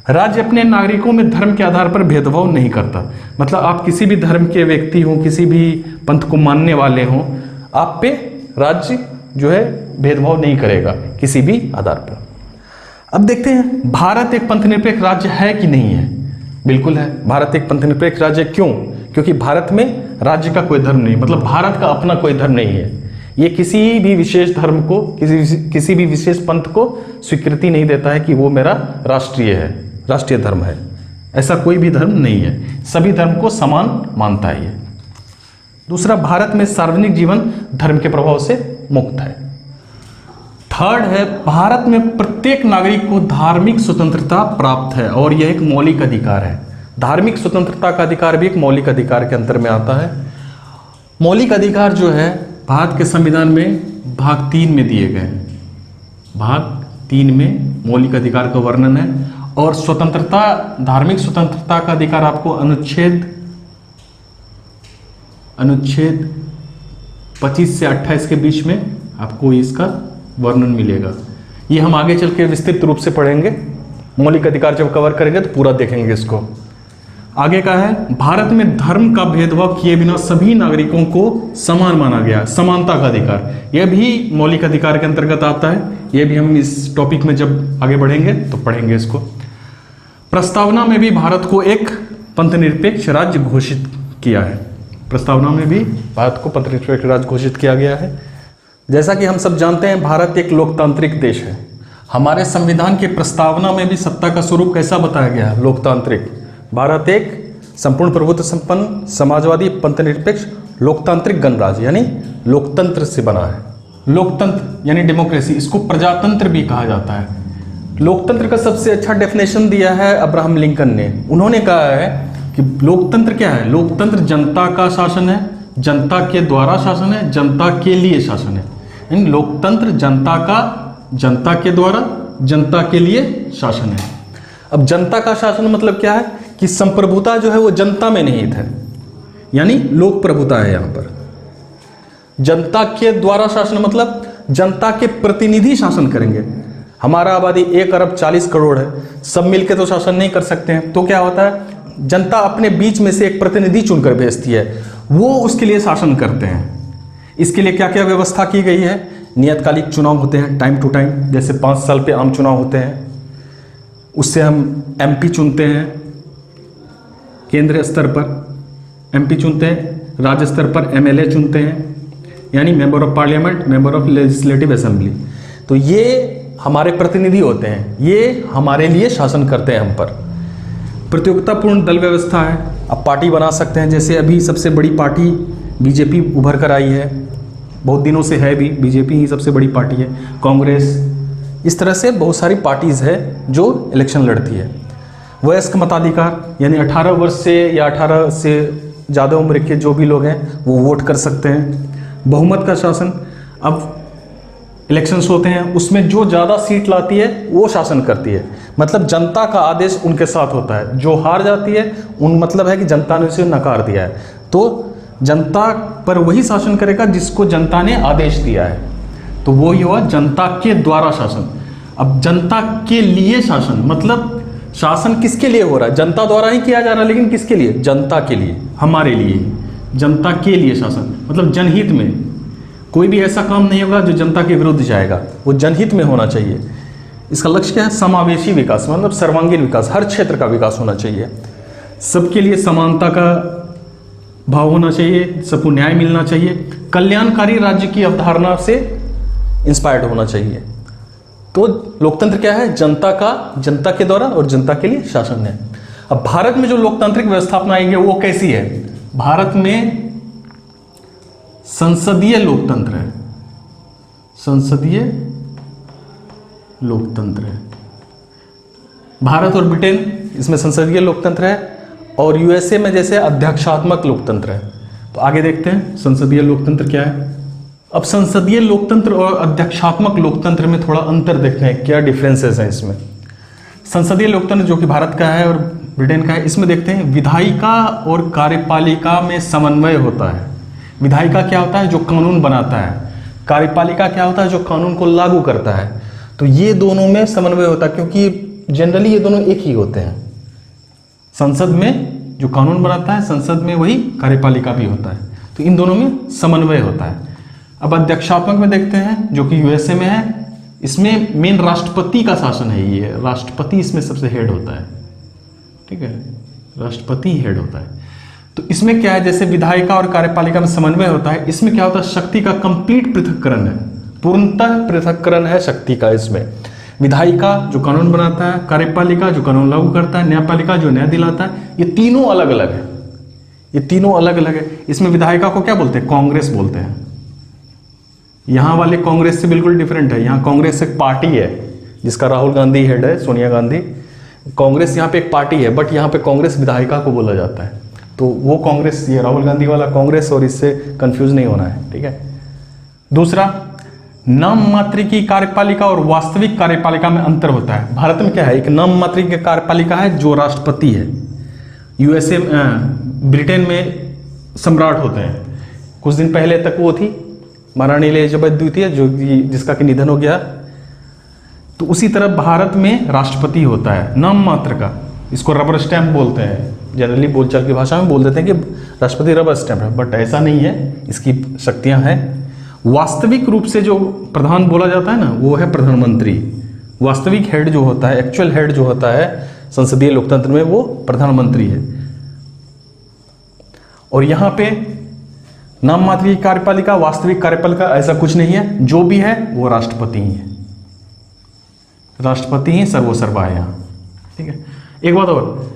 राज्य अपने नागरिकों में धर्म के आधार पर भेदभाव नहीं करता, मतलब आप किसी भी धर्म के व्यक्ति हो, किसी भी पंथ को मानने वाले हो, आप पे राज्य जो है भेदभाव नहीं करेगा किसी भी आधार पर। अब देखते हैं भारत एक पंथ निरपेक्ष राज्य है कि नहीं है? बिल्कुल है, भारत एक पंथ निरपेक्ष राज्य। क्यों? क्योंकि भारत में राज्य का कोई धर्म नहीं, मतलब भारत का अपना कोई धर्म नहीं है। ये किसी भी विशेष धर्म को, किसी भी विशेष पंथ को स्वीकृति नहीं देता है कि वो मेरा राष्ट्रीय है, राष्ट्रीय धर्म है। ऐसा कोई भी धर्म नहीं है, सभी धर्म को समान मानता है ये। दूसरा, भारत में सार्वजनिक जीवन धर्म के प्रभाव से मुक्त है। थर्ड है, भारत में प्रत्येक नागरिक को धार्मिक स्वतंत्रता प्राप्त है और यह एक मौलिक अधिकार है। धार्मिक स्वतंत्रता का अधिकार भी एक मौलिक अधिकार के अंतर में आता है। मौलिक अधिकार जो है भारत के संविधान में भाग 3 में दिए गए हैं। भाग 3 में मौलिक अधिकार का वर्णन है, और स्वतंत्रता, धार्मिक स्वतंत्रता का अधिकार आपको अनुच्छेद 25 से 28 के बीच में आपको इसका वर्णन मिलेगा। ये हम आगे चल के विस्तृत रूप से पढ़ेंगे, मौलिक अधिकार जब कवर करेंगे तो पूरा देखेंगे इसको। आगे का है, भारत में धर्म का भेदभाव किए बिना सभी नागरिकों को समान माना गया, समानता का अधिकार। यह भी मौलिक अधिकार के अंतर्गत आता है, यह भी हम इस टॉपिक में जब आगे बढ़ेंगे तो पढ़ेंगे इसको। प्रस्तावना में भी भारत को एक पंथ निरपेक्ष राज्य घोषित किया है। प्रस्तावना में भी भारत को पंथ निरपेक्ष राज्य घोषित किया गया है। जैसा कि हम सब जानते हैं, भारत एक लोकतांत्रिक देश है। हमारे संविधान के प्रस्तावना में भी सत्ता का स्वरूप कैसा बताया गया है? लोकतांत्रिक। भारत एक संपूर्ण प्रभुत्व संपन्न समाजवादी पंथ निरपेक्ष लोकतांत्रिक गणराज्य यानी लोकतंत्र से बना है। लोकतंत्र यानी डेमोक्रेसी, इसको प्रजातंत्र भी कहा जाता है। लोकतंत्र का सबसे अच्छा डेफिनेशन दिया है अब्राहम लिंकन ने। उन्होंने कहा है कि लोकतंत्र क्या है? लोकतंत्र जनता का शासन है, जनता के द्वारा शासन है, जनता के लिए शासन है। यानी लोकतंत्र जनता का, जनता के द्वारा, जनता के लिए शासन है। अब जनता का शासन मतलब क्या है कि संप्रभुता जो है वो जनता में निहित है, यानी लोक प्रभुता है। यहाँ पर जनता के द्वारा शासन मतलब जनता के प्रतिनिधि शासन करेंगे। हमारा आबादी 1 अरब 40 करोड़ है, सब मिलके तो शासन नहीं कर सकते हैं, तो क्या होता है? जनता अपने बीच में से एक प्रतिनिधि चुनकर भेजती है, वो उसके लिए शासन करते हैं। इसके लिए क्या क्या व्यवस्था की गई है? नियतकालिक चुनाव होते हैं टाइम टू टाइम, जैसे 5 साल पे आम चुनाव होते हैं, उससे हम एमपी चुनते हैं, केंद्रीय स्तर पर एमपी चुनते हैं, राज्य स्तर पर एमएलए चुनते हैं, यानी member of parliament, member of legislative assembly. तो ये हमारे प्रतिनिधि होते हैं, ये हमारे लिए शासन करते हैं हम पर। प्रतियोगितापूर्ण दल व्यवस्था है, अब पार्टी बना सकते हैं, जैसे अभी सबसे बड़ी पार्टी बीजेपी उभर कर आई है, बहुत दिनों से है भी, बीजेपी ही सबसे बड़ी पार्टी है, कांग्रेस, इस तरह से बहुत सारी पार्टीज़ है जो इलेक्शन लड़ती है। वयस्क मताधिकार, यानी 18 वर्ष से या 18 से ज़्यादा उम्र के जो भी लोग हैं वो वोट कर सकते हैं। बहुमत का शासन, अब इलेक्शंस होते हैं, उसमें जो ज़्यादा सीट लाती है वो शासन करती है, मतलब जनता का आदेश उनके साथ होता है। जो हार जाती है उन मतलब है कि जनता ने उसे नकार दिया है, तो जनता पर वही शासन करेगा जिसको जनता ने आदेश दिया है, तो वो ही हुआ जनता के द्वारा शासन। अब जनता के लिए शासन, मतलब शासन किसके लिए हो रहा है? जनता द्वारा ही किया जा रहा है, लेकिन किसके लिए? जनता के लिए, हमारे लिए, जनता के लिए शासन, मतलब जनहित में। कोई भी ऐसा काम नहीं होगा जो जनता के विरुद्ध जाएगा, वो जनहित में होना चाहिए। इसका लक्ष्य क्या है? समावेशी विकास, मतलब सर्वांगीण विकास, हर क्षेत्र का विकास होना चाहिए, सबके लिए समानता का भाव होना चाहिए, सबको न्याय मिलना चाहिए, कल्याणकारी राज्य की अवधारणा से इंस्पायर्ड होना चाहिए। तो लोकतंत्र क्या है? जनता का, जनता के द्वारा और जनता के लिए शासन है। अब भारत में जो लोकतांत्रिक व्यवस्था अपनाई गई वो कैसी है? भारत में संसदीय लोकतंत्र है, संसदीय लोकतंत्र है। भारत और ब्रिटेन इसमें संसदीय लोकतंत्र है, और यूएसए में जैसे अध्यक्षात्मक लोकतंत्र है। तो आगे देखते हैं संसदीय लोकतंत्र क्या है। अब संसदीय लोकतंत्र और अध्यक्षात्मक लोकतंत्र में थोड़ा अंतर देखते हैं, क्या डिफरेंसेस हैं इसमें। संसदीय लोकतंत्र जो कि भारत का है और ब्रिटेन का है, इसमें देखते हैं विधायिका और कार्यपालिका में समन्वय होता है। विधायिका क्या होता है? जो कानून बनाता है। कार्यपालिका क्या होता है? जो कानून को लागू करता है। तो ये दोनों में समन्वय होता है, क्योंकि जनरली ये दोनों एक ही होते हैं। संसद में जो कानून बनाता है, संसद में वही कार्यपालिका भी होता है, तो इन दोनों में समन्वय होता है। अब अध्यक्षात्मक में देखते हैं, जो कि यूएसए में है, इसमें मेन राष्ट्रपति का शासन है। ये राष्ट्रपति इसमें सबसे हेड होता है, ठीक है, राष्ट्रपति हेड होता है। तो इसमें क्या है? जैसे विधायिका और कार्यपालिका में समन्वय होता है, इसमें क्या होता है? शक्ति का कंप्लीट पृथक्करण है, पूर्णतः पृथक्करण है शक्ति का। इसमें विधायिका जो कानून बनाता है, कार्यपालिका जो कानून लागू करता है, न्यायपालिका जो न्याय दिलाता है, ये तीनों अलग अलग है, ये तीनों अलग अलग है। इसमें विधायिका को क्या बोलते हैं? कांग्रेस बोलते हैं। यहाँ वाले कांग्रेस से बिल्कुल डिफरेंट है। यहाँ कांग्रेस एक पार्टी है जिसका राहुल गांधी हेड है, सोनिया गांधी। कांग्रेस यहाँ पे एक पार्टी है, बट यहाँ पे कांग्रेस विधायिका को बोला जाता है। तो वो कांग्रेस, ये राहुल गांधी वाला कांग्रेस, और इससे कंफ्यूज नहीं होना है, ठीक है। दूसरा, नाम मात्र की कार्यपालिका और वास्तविक कार्यपालिका में अंतर होता है। भारत में क्या है? एक नाम मात्र की कार्यपालिका है जो राष्ट्रपति है। यूएसए, ब्रिटेन में सम्राट होते हैं। कुछ दिन पहले तक वो थी महारानी एलिजाबेथ द्वितीय, जो जिसका कि निधन हो गया। तो उसी तरह भारत में राष्ट्रपति होता है नाम मात्र का, इसको रबर स्टैंप बोलते हैं। जनरली बोलचाल की भाषा में बोल देते हैं कि राष्ट्रपति रबर स्टैंप है, बट ऐसा नहीं है, इसकी शक्तियां हैं। वास्तविक रूप से जो प्रधान बोला जाता है ना, वो है प्रधानमंत्री। वास्तविक हेड जो होता है, एक्चुअल हेड जो होता है संसदीय लोकतंत्र में, वो प्रधानमंत्री है। और यहाँ पे नाम मात्र की कार्यपालिका, वास्तविक कार्यपालिका ऐसा कुछ नहीं है, जो भी है वो राष्ट्रपति ही है। राष्ट्रपति ही सर्वोसर्वा है यहाँ, ठीक है। एक बात और,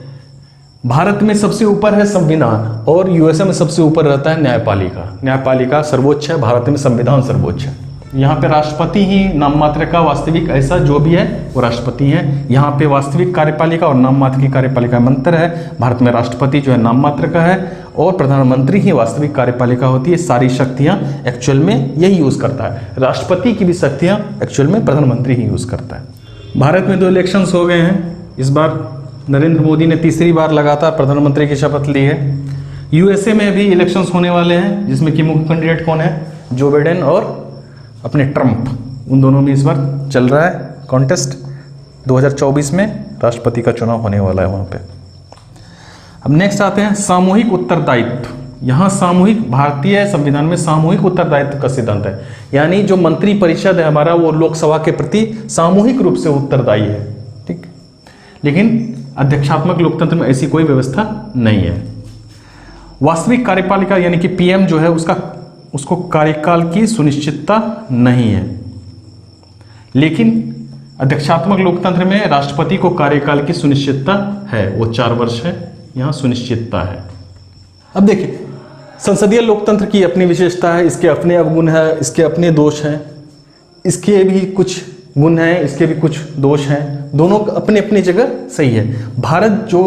भारत में सबसे ऊपर है संविधान और यूएसए में सबसे ऊपर रहता है न्यायपालिका। न्यायपालिका सर्वोच्च है, भारत में संविधान सर्वोच्च है। यहाँ पे राष्ट्रपति ही नाम मात्र का, वास्तविक ऐसा जो भी है वो राष्ट्रपति है। यहाँ पे वास्तविक कार्यपालिका और नाम मात्र की कार्यपालिका में अंतर है। भारत में राष्ट्रपति जो है नाम मात्र का है और प्रधानमंत्री ही वास्तविक कार्यपालिका होती है। सारी शक्तियाँ एक्चुअल में यही यूज़ करता है। राष्ट्रपति की भी शक्तियाँ एक्चुअल में प्रधानमंत्री ही यूज़ करता है। भारत में 2 इलेक्शंस हो गए हैं। इस बार नरेंद्र मोदी ने तीसरी बार लगातार प्रधानमंत्री की शपथ ली है। यूएसए में भी इलेक्शंस होने वाले हैं, जिसमें कि मुख्य कैंडिडेट कौन है? जो बाइडेन और अपने ट्रंप, उन दोनों में इस बार चल रहा है कॉन्टेस्ट। 2024 में राष्ट्रपति का चुनाव होने वाला है वहाँ पे। अब नेक्स्ट आते हैं सामूहिक उत्तरदायित्व। यहाँ सामूहिक, भारतीय संविधान में सामूहिक उत्तरदायित्व का सिद्धांत है, यानी जो मंत्री परिषद है हमारा वो लोकसभा के प्रति सामूहिक रूप से उत्तरदायी है, ठीक। लेकिन अध्यक्षात्मक लोकतंत्र में ऐसी कोई व्यवस्था नहीं है। वास्तविक कार्यपालिका यानी कि पीएम जो है उसको कार्यकाल की सुनिश्चितता नहीं है, लेकिन अध्यक्षात्मक लोकतंत्र में राष्ट्रपति को कार्यकाल की सुनिश्चितता है, वो 4 वर्ष है, यहाँ सुनिश्चितता है। अब देखिए, संसदीय लोकतंत्र की अपनी विशेषता है, इसके अपने अवगुण है, इसके अपने दोष हैं, इसके भी कुछ गुण हैं, इसके भी कुछ दोष हैं, दोनों अपने अपनी जगह सही है। भारत जो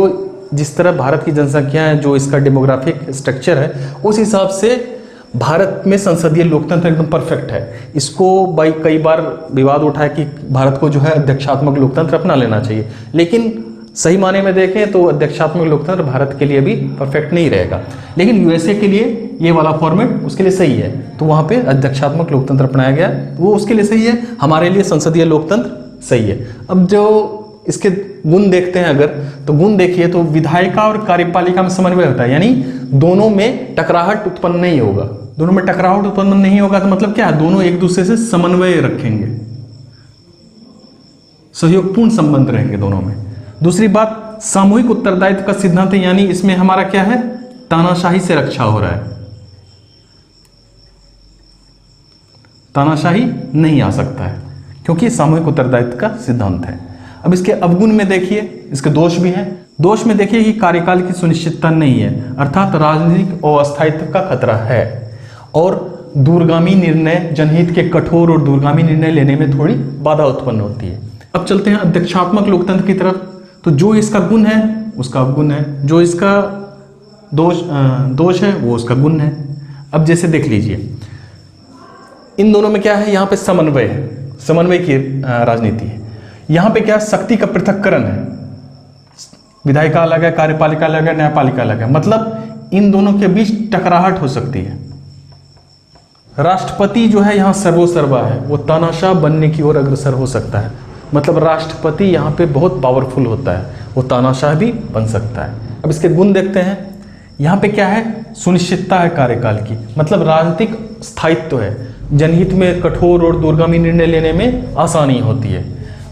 जिस तरह भारत की जनसंख्या है, जो इसका डेमोग्राफिक स्ट्रक्चर है, उस हिसाब से भारत में संसदीय लोकतंत्र एकदम परफेक्ट है। इसको कई बार विवाद उठा है कि भारत को जो है अध्यक्षात्मक लोकतंत्र अपना लेना चाहिए, लेकिन सही माने में देखें तो अध्यक्षात्मक लोकतंत्र भारत के लिए भी परफेक्ट नहीं रहेगा, लेकिन यूएसए के लिए ये वाला फॉर्मेट उसके लिए सही है, तो वहाँ पे अध्यक्षात्मक लोकतंत्र अपनाया गया, वो उसके लिए सही है। हमारे लिए संसदीय लोकतंत्र सही है। अब जो इसके गुण देखते हैं अगर, तो गुण देखिए तो विधायिका और कार्यपालिका में समन्वय होता है, यानी दोनों में टकराहट उत्पन्न नहीं होगा। दोनों में टकराहट उत्पन्न नहीं होगा तो मतलब क्या है, दोनों एक दूसरे से समन्वय रखेंगे, सहयोगपूर्ण संबंध रहेंगे दोनों में। दूसरी बात, सामूहिक उत्तरदायित्व का सिद्धांत है, यानी इसमें हमारा क्या है, तानाशाही से रक्षा हो रहा है, तानाशाही नहीं आ सकता है क्योंकि सामूहिक उत्तरदायित्व का सिद्धांत है। अब इसके अवगुण में देखिए, इसके दोष भी हैं। दोष में देखिए कि कार्यकाल की सुनिश्चितता नहीं है, अर्थात राजनीतिक अस्थायित्व का खतरा है, और दूरगामी निर्णय, जनहित के कठोर और दूरगामी निर्णय लेने में थोड़ी बाधा उत्पन्न होती है। अब चलते हैं अध्यक्षात्मक लोकतंत्र की तरफ। तो जो इसका गुण है उसका अवगुण है, जो इसका दोष है वो उसका गुण है। अब जैसे देख लीजिए, इन दोनों में क्या है, यहाँ पे समन्वय है, समन्वय की राजनीति है। यहाँ पे क्या, शक्ति का पृथक्करण है, विधायिका अलग है, कार्यपालिका अलग है, न्यायपालिका अलग है, मतलब इन दोनों के बीच टकराहट हो सकती है। राष्ट्रपति जो है यहाँ सर्वोसर्वा है, वो तानाशाह बनने की ओर अग्रसर हो सकता है, मतलब राष्ट्रपति यहाँ पे बहुत पावरफुल होता है, वो तानाशाह भी बन सकता है। अब इसके गुण देखते हैं। यहाँ पे क्या है, सुनिश्चितता है कार्यकाल की, मतलब राजनीतिक स्थायित्व है, जनहित में कठोर और दूरगामी निर्णय लेने में आसानी होती है।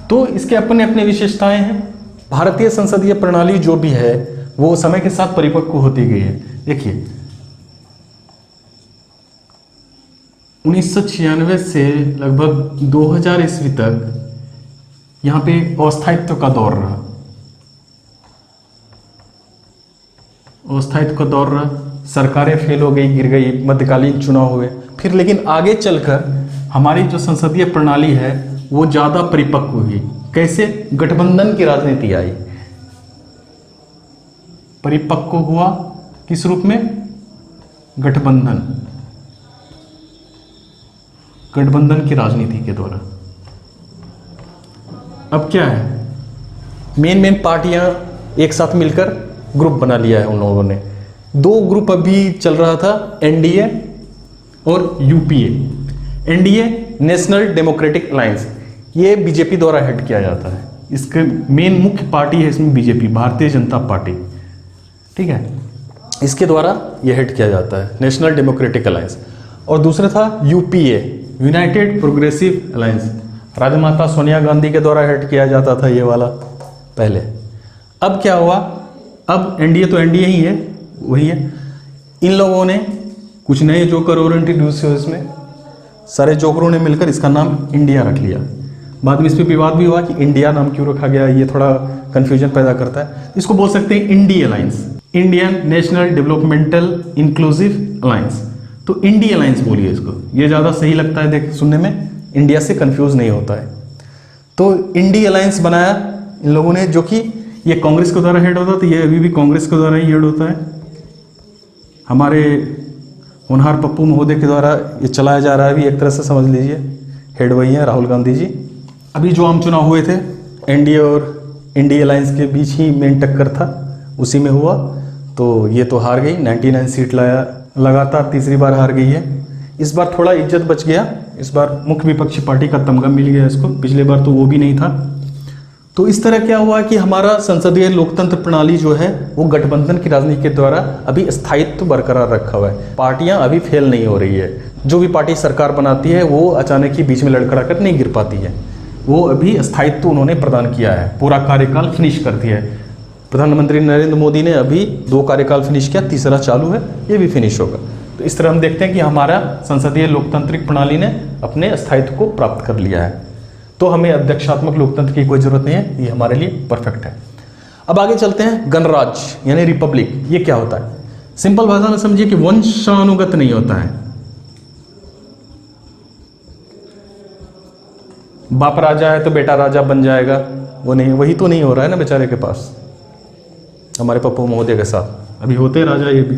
तो इसके अपने अपने विशेषताएं हैं। भारतीय संसदीय प्रणाली जो भी है वो समय के साथ परिपक्व होती गई है। देखिए 1996 से लगभग 2000 ईस्वी तक यहाँ पे अस्थायित्व का दौर रहा, अस्थायित्व का दौर रहा, सरकारें फेल हो गई, गिर गई, मध्यकालीन चुनाव हुए, फिर लेकिन आगे चलकर हमारी जो संसदीय प्रणाली है वो ज़्यादा परिपक्व हुई। कैसे, गठबंधन की राजनीति आई, परिपक्व हुआ किस रूप में, गठबंधन, गठबंधन की राजनीति के द्वारा। अब क्या है, मेन पार्टियां एक साथ मिलकर ग्रुप बना लिया है उन लोगों ने। 2 ग्रुप अभी चल रहा था, एनडीए और UPA. NDA national democratic alliance, ये बीजेपी द्वारा हेड किया जाता है, इसके मेन मुख्य पार्टी है इसमें बीजेपी, भारतीय जनता पार्टी, ठीक है, इसके द्वारा ये हेड किया जाता है, नेशनल डेमोक्रेटिक अलायंस। और दूसरा था यूपीए, यूनाइटेड प्रोग्रेसिव अलायंस, राजमाता सोनिया गांधी के द्वारा हेड किया जाता था ये वाला पहले। अब क्या हुआ, अब एनडीए तो एनडीए ही है, वही है। इन लोगों ने कुछ नए जोकर और इंट्रोड्यूस हुए, इसमें सारे जोकरों ने मिलकर इसका नाम इंडिया रख लिया। बाद में इस पर विवाद भी हुआ कि इंडिया नाम क्यों रखा गया, ये थोड़ा कंफ्यूजन पैदा करता है। इसको बोल सकते हैं INDI alliance, Indian national developmental inclusive alliance. तो इंडी अलायंस बोलिए इसको, ये ज़्यादा सही लगता है देख सुनने में, इंडिया से कंफ्यूज नहीं होता है। तो इंडी अलायंस बनाया इन लोगों ने, जो कि ये कांग्रेस के द्वारा हेड होता था, ये अभी भी कांग्रेस के द्वारा ही हेड होता है, हमारे होनहार पप्पू महोदय के द्वारा ये चलाया जा रहा है अभी, एक तरह से समझ लीजिए, हेड वही है राहुल गांधी जी। अभी जो आम चुनाव हुए थे एनडीए और इंडी अलायंस के बीच ही मेन टक्कर था, उसी में हुआ, तो ये तो हार गई, 99 सीट लाया, लगातार तीसरी बार हार गई है। इस बार थोड़ा इज्जत बच गया, इस बार मुख्य विपक्षी पार्टी का तमगा मिल गया इसको, पिछले बार तो वो भी नहीं था। तो इस तरह क्या हुआ कि हमारा संसदीय लोकतंत्र प्रणाली जो है वो गठबंधन की राजनीति के द्वारा अभी स्थायित्व बरकरार रखा हुआ है। पार्टियां अभी फेल नहीं हो रही है। जो भी पार्टी सरकार बनाती है वो अचानक ही बीच में लड़खड़ा कर नहीं गिर पाती है। वो अभी स्थायित्व उन्होंने प्रदान किया है, पूरा कार्यकाल फिनिश कर दिया है। प्रधानमंत्री नरेंद्र मोदी ने अभी 2 कार्यकाल फिनिश किया, तीसरा चालू है, ये भी फिनिश होगा। तो इस तरह हम देखते हैं कि हमारा संसदीय लोकतांत्रिक प्रणाली ने अपने स्थायित्व को प्राप्त कर लिया है। तो हमें अध्यक्षात्मक लोकतंत्र की कोई जरूरत नहीं है, ये हमारे लिए परफेक्ट है। अब आगे चलते हैं, गणराज्य यानी रिपब्लिक, ये क्या होता है? सिंपल भाषा में समझिए कि वंशानुगत नहीं होता है। बाप राजा है तो बेटा राजा बन जाएगा, वो नहीं, वही तो नहीं हो रहा है ना बेचारे के पास, हमारे पप्पू महोदय के साथ अभी होते राजा, ये भी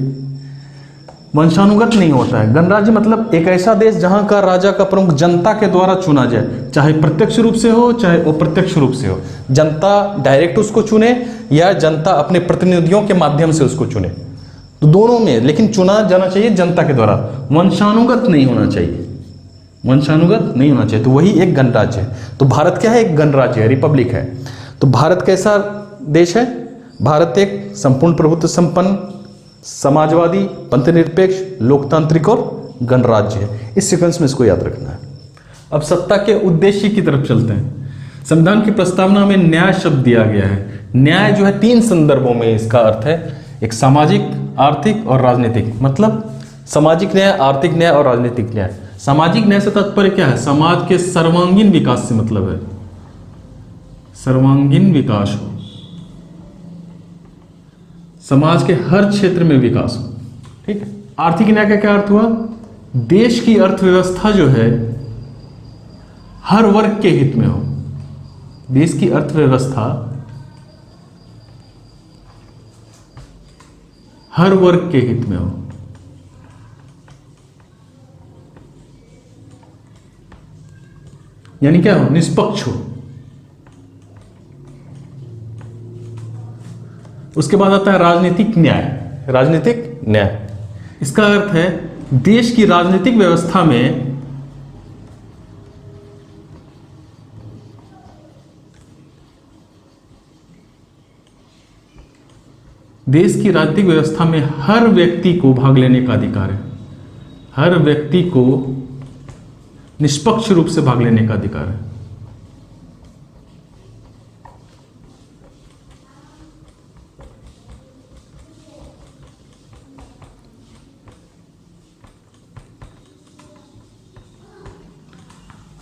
वंशानुगत नहीं होता है। गणराज्य मतलब एक ऐसा देश जहां का राजा का प्रमुख जनता के द्वारा चुना जाए, चाहे प्रत्यक्ष रूप से हो चाहे अप्रत्यक्ष रूप से हो। जनता डायरेक्ट उसको चुने या जनता अपने प्रतिनिधियों के माध्यम से उसको चुने, तो दोनों में, लेकिन चुना जाना चाहिए जनता के द्वारा, वंशानुगत नहीं होना चाहिए, वंशानुगत नहीं होना चाहिए। तो वही एक गणराज्य है। तो भारत क्या है? एक गणराज्य है, रिपब्लिक है। तो भारत कैसा देश है? भारत एक संपूर्ण प्रभुत्व संपन्न, समाजवादी, पंथनिरपेक्ष, लोकतांत्रिक और गणराज्य है। इस सीक्वेंस में इसको याद रखना है। अब सत्ता के उद्देश्य की तरफ चलते हैं। संविधान की प्रस्तावना में न्याय शब्द दिया गया है। न्याय जो है 3 संदर्भों में इसका अर्थ है, एक सामाजिक, आर्थिक और राजनीतिक। मतलब सामाजिक न्याय, आर्थिक न्याय और राजनीतिक न्याय। सामाजिक न्याय से तात्पर्य क्या है? समाज के सर्वांगीण विकास से मतलब है, सर्वांगीण विकास हो, समाज के हर क्षेत्र में विकास हो, ठीक है। आर्थिक न्याय का क्या अर्थ हुआ? देश की अर्थव्यवस्था जो है हर वर्ग के हित में हो, देश की अर्थव्यवस्था हर वर्ग के हित में हो। यानी क्या हो? निष्पक्ष हो। उसके बाद आता है राजनीतिक न्याय। राजनीतिक न्याय इसका अर्थ है देश की राजनीतिक व्यवस्था में हर व्यक्ति को भाग लेने का अधिकार है, हर व्यक्ति को निष्पक्ष रूप से भाग लेने का अधिकार है।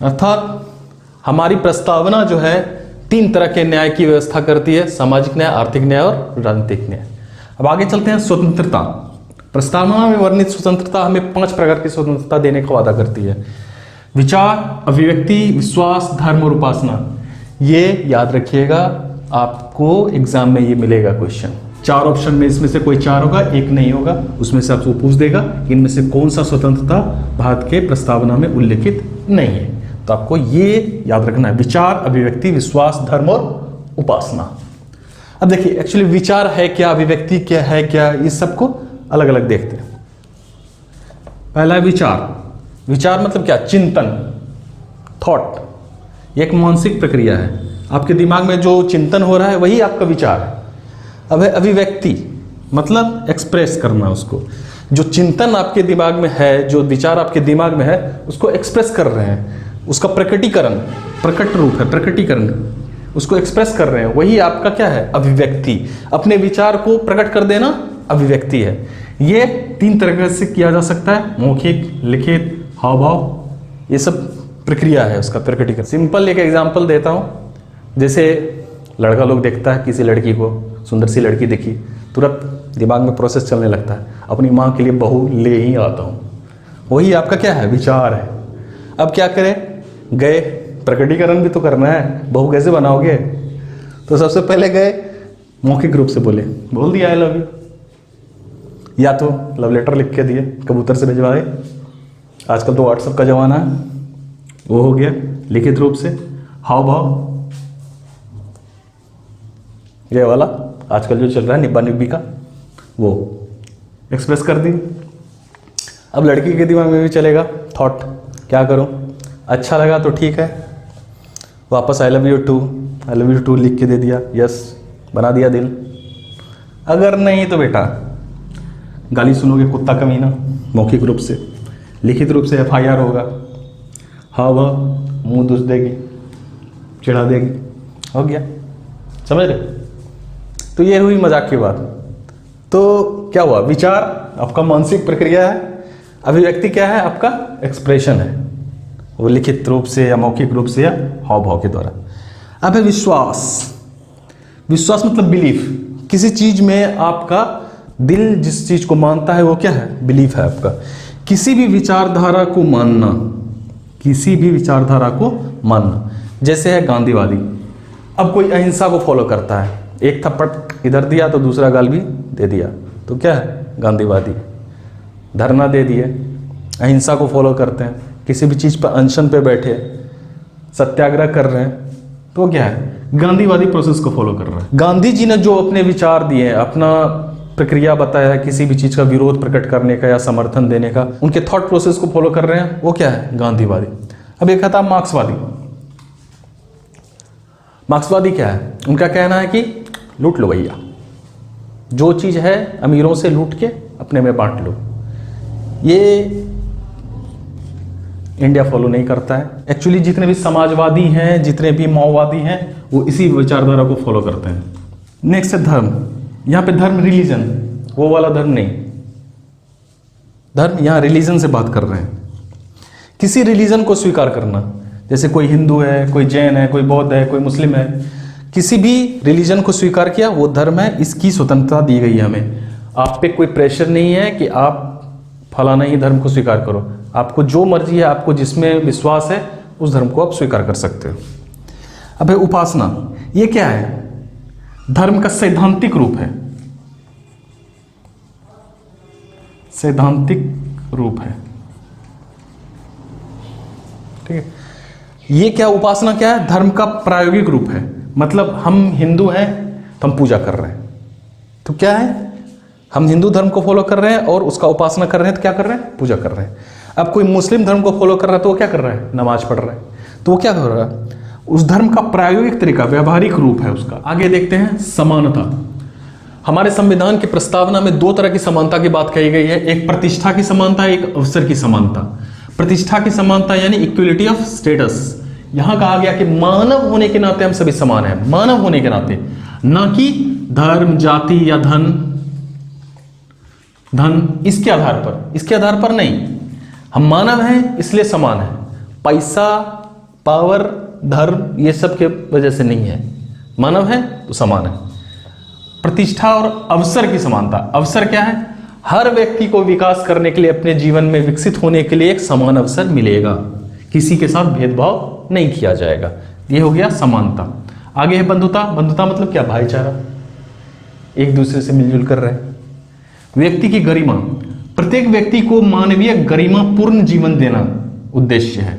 अर्थात हमारी प्रस्तावना जो है 3 तरह के न्याय की व्यवस्था करती है, सामाजिक न्याय, आर्थिक न्याय और राजनीतिक न्याय। अब आगे चलते हैं, स्वतंत्रता। प्रस्तावना में वर्णित स्वतंत्रता हमें 5 प्रकार की स्वतंत्रता देने का वादा करती है। विचार, अभिव्यक्ति, विश्वास, धर्म और उपासना। ये याद रखिएगा, आपको एग्जाम में ये मिलेगा क्वेश्चन। 4 ऑप्शन में इसमें से कोई 4 होगा, एक नहीं होगा, उसमें से आपको पूछ देगा इनमें से कौन सा स्वतंत्रता भारत के प्रस्तावना में उल्लेखित नहीं है। तो आपको ये याद रखना है, विचार, अभिव्यक्ति, विश्वास, धर्म और उपासना। अब देखिए एक्चुअली विचार है क्या, अभिव्यक्ति क्या है क्या, इस सबको अलग अलग देखते हैं। पहला है विचार। विचार मतलब क्या? चिंतन, थॉट। एक मानसिक प्रक्रिया है, आपके दिमाग में जो चिंतन हो रहा है वही आपका विचार है। अब है अभिव्यक्ति, मतलब एक्सप्रेस करना उसको, जो चिंतन आपके दिमाग में है, जो विचार आपके दिमाग में है उसको एक्सप्रेस कर रहे हैं, उसका प्रकटीकरण, प्रकट रूप है, प्रकटीकरण, उसको एक्सप्रेस कर रहे हैं, वही आपका क्या है? अभिव्यक्ति। अपने विचार को प्रकट कर देना अभिव्यक्ति है। ये 3 तरह से किया जा सकता है, मौखिक, लिखित, हाव भाव, ये सब प्रक्रिया है उसका प्रकटीकरण। सिंपल एक एग्जांपल देता हूँ, जैसे लड़का लोग देखता है किसी लड़की को, सुंदर सी लड़की देखी, तुरंत दिमाग में प्रोसेस चलने लगता है, अपनी माँ के लिए बहू ले ही आता हूँ, वही आपका क्या है? विचार है। अब क्या करें? गए, प्रकटीकरण भी तो करना है, बहू कैसे बनाओगे? तो सबसे पहले गए, मौखिक रूप से बोल दिया आई लव यू, या तो लव लेटर लिख के दिए, कबूतर से भिजवाए, आजकल तो व्हाट्सएप का ज़माना है, वो हो गया। लिखित रूप से हाव भाव, ये वाला आजकल जो चल रहा है निब्बा निब्बी का, वो एक्सप्रेस कर दी। अब लड़की के दिमाग में भी चलेगा थॉट, क्या करूं? अच्छा लगा तो ठीक है, वापस I love you too, I love you too लिख के दे दिया, यस बना दिया दिल। अगर नहीं तो बेटा गाली सुनोगे, कुत्ता कमीना, मौखिक रूप से, लिखित रूप से FIR होगा, हाँ वह मुंह दुस देगी, चिढ़ा देगी, हो गया, समझ रहे। तो ये हुई मजाक की बात। तो क्या हुआ, विचार आपका मानसिक प्रक्रिया है, अभिव्यक्ति क्या है आपका एक्सप्रेशन है, वो लिखित रूप से या मौखिक रूप से या हाव भाव के द्वारा। अब है विश्वास। विश्वास मतलब बिलीफ, किसी चीज में आपका दिल जिस चीज को मानता है वो क्या है, बिलीफ है आपका। किसी भी विचारधारा को मानना, किसी भी विचारधारा को मानना, जैसे है गांधीवादी। अब कोई अहिंसा को फॉलो करता है, एक थप्पड़ इधर दिया तो दूसरा गाल भी दे दिया, तो क्या है, गांधीवादी। धरना दे दिए, अहिंसा को फॉलो करते हैं, किसी भी चीज़ पर अनशन पे बैठे, सत्याग्रह कर रहे हैं, तो क्या है, गांधीवादी प्रोसेस को फॉलो कर रहे हैं। गांधी जी ने जो अपने विचार दिए, अपना प्रक्रिया बताया है किसी भी चीज़ का विरोध प्रकट करने का या समर्थन देने का, उनके थॉट प्रोसेस को फॉलो कर रहे हैं, वो क्या है, गांधीवादी। अब एक था मार्क्सवादी। मार्क्सवादी क्या है, उनका कहना है कि लूट लो भैया, जो चीज़ है अमीरों से लूट के अपने में बांट लो। ये इंडिया फॉलो नहीं करता है। एक्चुअली जितने भी समाजवादी हैं, जितने भी माओवादी हैं, वो इसी विचारधारा को फॉलो करते हैं। नेक्स्ट है धर्म। यहाँ पे धर्म रिलीजन, वो वाला धर्म नहीं, धर्म यहाँ रिलीजन से बात कर रहे हैं। किसी रिलीजन को स्वीकार करना, जैसे कोई हिंदू है, कोई जैन है, कोई बौद्ध है, कोई मुस्लिम है, किसी भी रिलीजन को स्वीकार किया, वो धर्म है, इसकी स्वतंत्रता दी गई है हमें। आप पे कोई प्रेशर नहीं है कि आप फलाना ही धर्म को स्वीकार करो, आपको जो मर्जी है, आपको जिसमें विश्वास है उस धर्म को आप स्वीकार कर सकते हो। अब है उपासना। ये क्या है, धर्म का सैद्धांतिक रूप है, सैद्धांतिक रूप है, ठीक है। ये क्या, उपासना क्या है, धर्म का प्रायोगिक रूप है। मतलब हम हिंदू हैं तो हम पूजा कर रहे हैं, तो क्या है, हम हिंदू धर्म को फॉलो कर रहे हैं और उसका उपासना कर रहे हैं, तो क्या कर रहे हैं, पूजा कर रहे हैं। अब कोई मुस्लिम धर्म को फॉलो कर रहा है तो वो क्या कर रहा है, नमाज पढ़ रहा है, तो वो क्या कर रहा है, उस धर्म का प्रायोगिक तरीका, व्यवहारिक रूप है उसका। आगे देखते हैं समानता। हमारे संविधान की प्रस्तावना में दो तरह की समानता की बात कही गई है, एक प्रतिष्ठा की समानता, एक अवसर की समानता। प्रतिष्ठा की समानता यानी इक्वलिटी ऑफ स्टेटस। यहां कहा गया कि मानव होने के नाते हम सभी समान हैं, मानव होने के नाते, ना कि धर्म, जाति या धन इसके आधार पर, इसके आधार पर नहीं। हम मानव हैं इसलिए समान हैं, पैसा, पावर, धर्म ये सब के वजह से नहीं है, मानव है तो समान है। प्रतिष्ठा और अवसर की समानता। अवसर क्या है, हर व्यक्ति को विकास करने के लिए, अपने जीवन में विकसित होने के लिए एक समान अवसर मिलेगा, किसी के साथ भेदभाव नहीं किया जाएगा। ये हो गया समानता। आगे है बंधुता। बंधुता मतलब क्या, भाईचारा, एक दूसरे से मिलजुल कर रहे। व्यक्ति की गरिमा। प्रत्येक व्यक्ति को मानवीय गरिमा पूर्ण जीवन देना उद्देश्य है।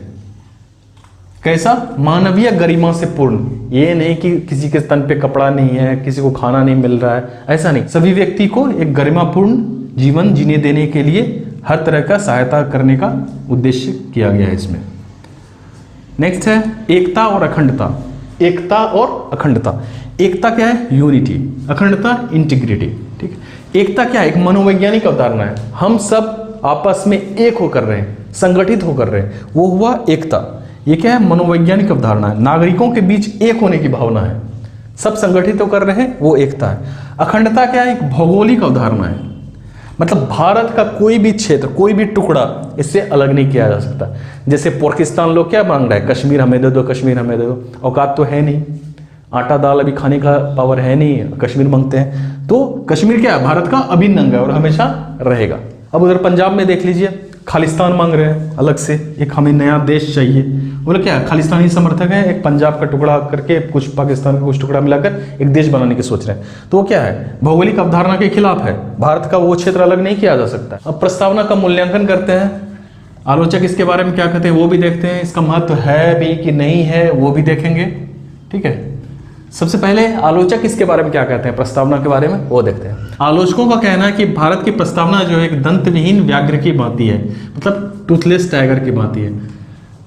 कैसा, मानवीय गरिमा से पूर्ण। ये नहीं कि किसी के तन पे कपड़ा नहीं है, किसी को खाना नहीं मिल रहा है, ऐसा नहीं। सभी व्यक्ति को एक गरिमापूर्ण जीवन जीने देने के लिए हर तरह का सहायता करने का उद्देश्य किया गया है इसमें। नेक्स्ट है एकता और अखंडता। एकता और अखंडता। एकता क्या है, यूनिटी। अखंडता इंटीग्रिटी। ठीक है। एकता क्या है, एक मनोवैज्ञानिक अवधारणा है। हम सब आपस में एक होकर रहे हैं, संगठित होकर रहे हैं, वो हुआ एकता। ये क्या है, मनोवैज्ञानिक अवधारणा है। नागरिकों के बीच एक होने की भावना है, सब संगठित होकर रहे, वो एकता है। अखंडता क्या है, एक भौगोलिक अवधारणा है। मतलब भारत का कोई भी क्षेत्र, कोई भी टुकड़ा इससे अलग नहीं किया जा सकता। जैसे पाकिस्तान लोग क्या मांग रहा है, कश्मीर हमें दे दो, कश्मीर हमें दे दो। औकात तो है नहीं, आटा दाल अभी खाने का पावर है नहीं, कश्मीर मांगते हैं। तो कश्मीर क्या है, भारत का अभिन्न अंग है और हमेशा रहेगा। अब उधर पंजाब में देख लीजिए, खालिस्तान मांग रहे हैं अलग से, एक हमें नया देश चाहिए। बोले क्या, खालिस्तानी समर्थक है, एक पंजाब का टुकड़ा करके कुछ पाकिस्तान का कुछ टुकड़ा मिलाकर एक देश बनाने की सोच रहे हैं। तो वो क्या है, भौगोलिक अवधारणा के खिलाफ है। भारत का वो क्षेत्र अलग नहीं किया जा सकता। अब प्रस्तावना का मूल्यांकन करते हैं, आलोचक इसके बारे में क्या कहते हैं वो भी देखते हैं, इसका महत्व है भी कि नहीं है वो भी देखेंगे। ठीक है, सबसे पहले आलोचक इसके बारे में क्या कहते हैं, प्रस्तावना के बारे में, वो देखते हैं। आलोचकों का कहना है कि भारत की प्रस्तावना जो है एक दंत विहीन व्याघ्र की भांति है, मतलब टूथलेस टाइगर की भांति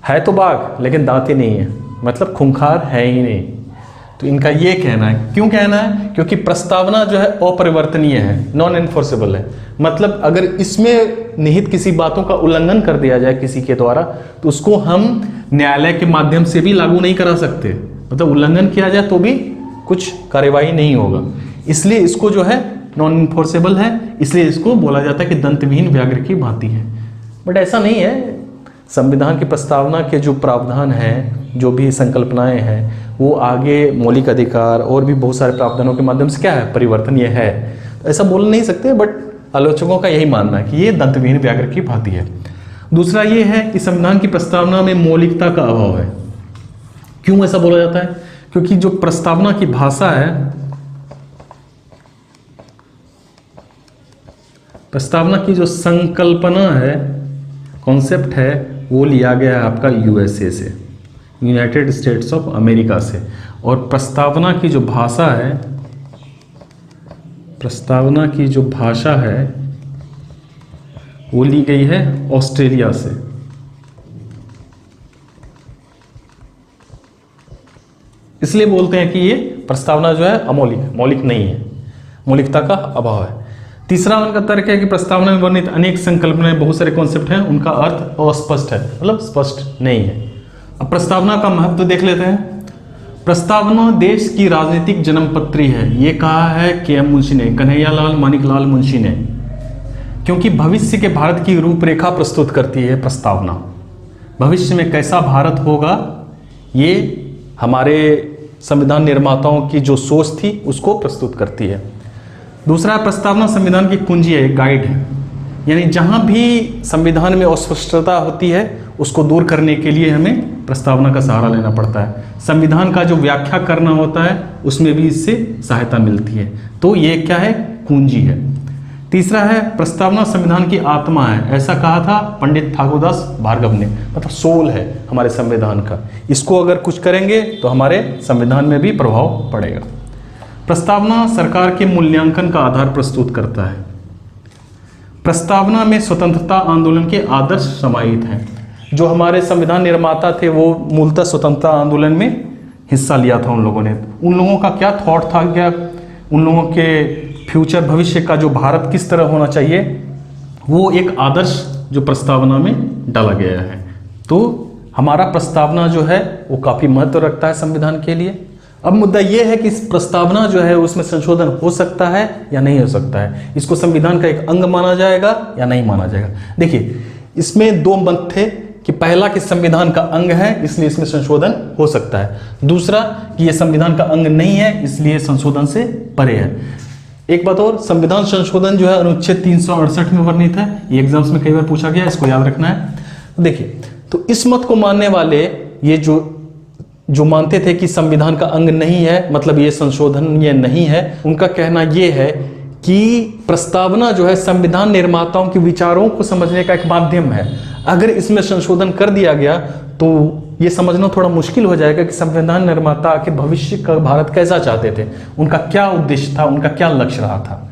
है तो बाघ लेकिन दांत ही नहीं है, मतलब खूंखार है ही नहीं। तो इनका ये कहना है, क्यों कहना है? क्योंकि प्रस्तावना जो है अपरिवर्तनीय है, नॉन एनफोर्सेबल है। मतलब अगर इसमें निहित किसी बातों का उल्लंघन कर दिया जाए किसी के द्वारा, तो उसको हम न्यायालय के माध्यम से भी लागू नहीं करा सकते। मतलब उल्लंघन किया जाए तो भी कुछ कार्यवाही नहीं होगा, इसलिए इसको जो है नॉन इन्फोर्सेबल है, इसलिए इसको बोला जाता है कि दंतविहीन व्याघ्र की भांति है। बट ऐसा नहीं है। संविधान की प्रस्तावना के जो प्रावधान हैं, जो भी संकल्पनाएं हैं, वो आगे मौलिक अधिकार और भी बहुत सारे प्रावधानों के माध्यम से क्या है, परिवर्तनीय है। तो ऐसा बोल नहीं सकते, बट आलोचकों का यही मानना है कि ये दंतविहीन व्याघ्र की भांति है। दूसरा ये है कि संविधान की प्रस्तावना में मौलिकता का अभाव है। क्यों ऐसा बोला जाता है? क्योंकि जो प्रस्तावना की भाषा है, प्रस्तावना की जो संकल्पना है, कॉन्सेप्ट है, वो लिया गया है आपका यूएसए से, यूनाइटेड स्टेट्स ऑफ अमेरिका से। और प्रस्तावना की जो भाषा है, प्रस्तावना की जो भाषा है वो ली गई है ऑस्ट्रेलिया से। इसलिए बोलते हैं कि ये प्रस्तावना जो है अमौलिक है, मौलिक नहीं है, मौलिकता का अभाव है। तीसरा उनका तर्क है कि प्रस्तावना में वर्णित अनेक संकल्पनाएं, बहुत सारे कॉन्सेप्ट हैं, उनका अर्थ अस्पष्ट है, मतलब स्पष्ट नहीं है। अब प्रस्तावना का महत्व देख लेते हैं। प्रस्तावना देश की राजनीतिक जन्मपत्री है, ये कहा है के.एम. मुंशी ने, कन्हैयालाल मानिकलाल मुंशी ने, क्योंकि भविष्य के भारत की रूपरेखा प्रस्तुत करती है प्रस्तावना। भविष्य में कैसा भारत होगा, ये हमारे संविधान निर्माताओं की जो सोच थी उसको प्रस्तुत करती है। दूसरा, प्रस्तावना संविधान की कुंजी है, एक गाइड है, यानी जहां भी संविधान में अस्पष्टता होती है उसको दूर करने के लिए हमें प्रस्तावना का सहारा लेना पड़ता है। संविधान का जो व्याख्या करना होता है उसमें भी इससे सहायता मिलती है, तो ये क्या है, कुंजी है। तीसरा है, प्रस्तावना संविधान की आत्मा है, ऐसा कहा था पंडित ठाकुरदास भार्गव ने, मतलब सोल है हमारे संविधान का। इसको अगर कुछ करेंगे तो हमारे संविधान में भी प्रभाव पड़ेगा। प्रस्तावना सरकार के मूल्यांकन का आधार प्रस्तुत करता है। प्रस्तावना में स्वतंत्रता आंदोलन के आदर्श समाहित हैं। जो हमारे संविधान निर्माता थे वो मूलतः स्वतंत्रता आंदोलन में हिस्सा लिया था उन लोगों ने। उन लोगों का क्या थॉट था, क्या उन लोगों के फ्यूचर, भविष्य का जो भारत किस तरह होना चाहिए, वो एक आदर्श जो प्रस्तावना में डाला गया है। तो हमारा प्रस्तावना जो है वो काफ़ी महत्व रखता है संविधान के लिए। अब मुद्दा ये है कि इस प्रस्तावना जो है उसमें संशोधन हो सकता है या नहीं हो सकता है, इसको संविधान का एक अंग माना जाएगा या नहीं माना जाएगा। देखिए, इसमें दो मत थे कि पहला कि संविधान का अंग है इसलिए इसमें संशोधन हो सकता है, दूसरा कि यह संविधान का अंग नहीं है इसलिए संशोधन से परे है। एक बात और, संविधान संशोधन जो है अनुच्छेद 368 में वर्णित है, ये एग्जाम्स में कई बार पूछा गया, इसको याद रखना है। देखिए, तो इस मत को मानने वाले ये जो मानते थे कि संविधान का अंग नहीं है, मतलब ये संशोधन ये नहीं है, उनका कहना ये है कि प्रस्तावना जो है संविधान निर्माताओं के विचारों को समझने का एक माध्यम है। अगर इसमें संशोधन कर दिया गया तो ये समझना थोड़ा मुश्किल हो जाएगा कि संविधान निर्माता आखिर भविष्य का भारत कैसा चाहते थे, उनका क्या उद्देश्य था, उनका क्या लक्ष्य रहा था।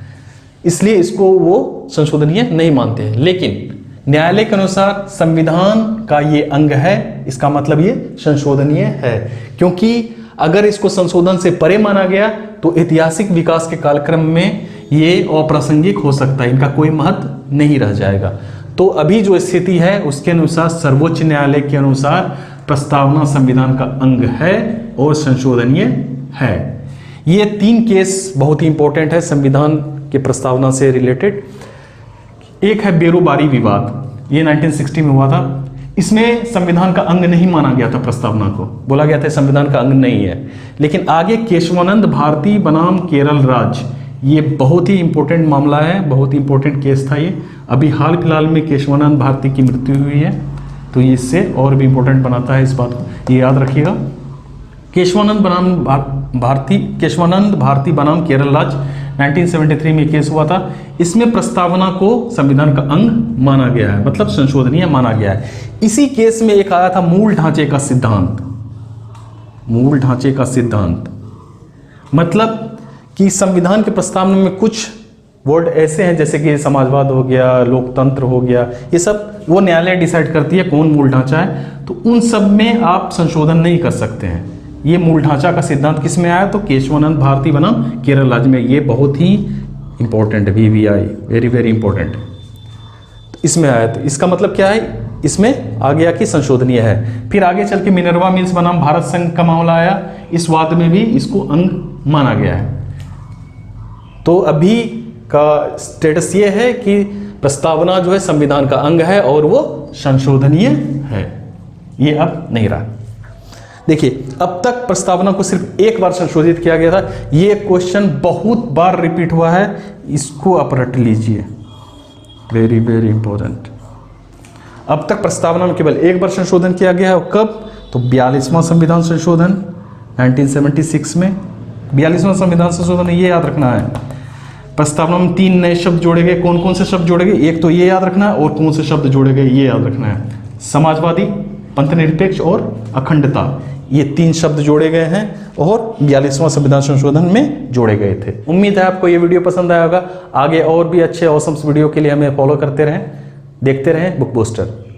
इसलिए इसको वो संशोधनीय नहीं मानते हैं। लेकिन न्यायालय के अनुसार संविधान का ये अंग है, इसका मतलब ये संशोधनीय है, क्योंकि अगर इसको संशोधन से परे माना गया तो ऐतिहासिक विकास के कालक्रम में ये अप्रासंगिक हो सकता है, इनका कोई महत्व नहीं रह जाएगा। तो अभी जो स्थिति है उसके अनुसार सर्वोच्च न्यायालय के अनुसार प्रस्तावना संविधान का अंग है और संशोधनीय है। ये 3 केस बहुत ही इंपॉर्टेंट है संविधान के प्रस्तावना से रिलेटेड। एक है बेरोबारी विवाद, ये 1960 में हुआ था। इसमें संविधान का अंग नहीं माना गया था, प्रस्तावना को बोला गया था संविधान का अंग नहीं है। लेकिन आगे केशवानंद भारती बनाम केरल राज्य, ये बहुत ही इंपॉर्टेंट मामला है, बहुत ही इंपॉर्टेंट केस था ये। अभी हाल फिलहाल में केशवानंद भारती की मृत्यु हुई है, तो ये इससे और भी इंपॉर्टेंट बनाता है इस बात को, ये याद रखिएगा। केशवानंद भारती बनाम केरल राज्य 1973 में केस हुआ था। इसमें प्रस्तावना को संविधान का अंग माना गया है, मतलब संशोधनीय माना गया है। इसी केस में एक आया था मूल ढांचे का सिद्धांत। मूल ढांचे का सिद्धांत मतलब कि संविधान के प्रस्तावना में कुछ वर्ड ऐसे हैं जैसे कि समाजवाद हो गया, लोकतंत्र हो गया, ये सब वो न्यायालय डिसाइड करती है कौन मूल ढांचा है, तो उन सब में आप संशोधन नहीं कर सकते हैं। ये मूल ढांचा का सिद्धांत किस में आया? तो केशवानंद भारती बनाम केरल राज्य में। ये बहुत ही इंपॉर्टेंट है, VVI, वेरी वेरी इंपॉर्टेंट। इसमें आया, तो इसका मतलब क्या है? इसमें आ गया कि संशोधनीय है। फिर आगे चल के मिनर्वा मिल्स बनाम भारत संघ का मामला आया, इस वाद में भी इसको अंग माना गया है। तो अभी का स्टेटस ये है कि प्रस्तावना जो है संविधान का अंग है और वो संशोधनीय है, ये अब नहीं रहा। देखिए, अब तक प्रस्तावना को सिर्फ एक बार संशोधित किया गया था। ये क्वेश्चन बहुत बार रिपीट हुआ है, इसको आप रट लीजिए, वेरी वेरी इंपॉर्टेंट। अब तक प्रस्तावना में केवल एक बार संशोधन किया गया है, और कब? तो 42वां संविधान संशोधन 1976 में। 42वां संविधान संशोधन, ये याद रखना है। प्रस्तावना में 3 नए शब्द जोड़े गए। कौन कौन से शब्द जोड़े गए? एक तो ये याद रखना है, और कौन से शब्द जोड़े गए ये याद रखना है। समाजवादी, पंथनिरपेक्ष और अखंडता, ये 3 शब्द जोड़े गए हैं और 42वां संविधान संशोधन में जोड़े गए थे। उम्मीद है आपको ये वीडियो पसंद आया होगा। आगे और भी अच्छे ऑसम वीडियो के लिए हमें फॉलो करते रहें, देखते रहें बुक बूस्टर।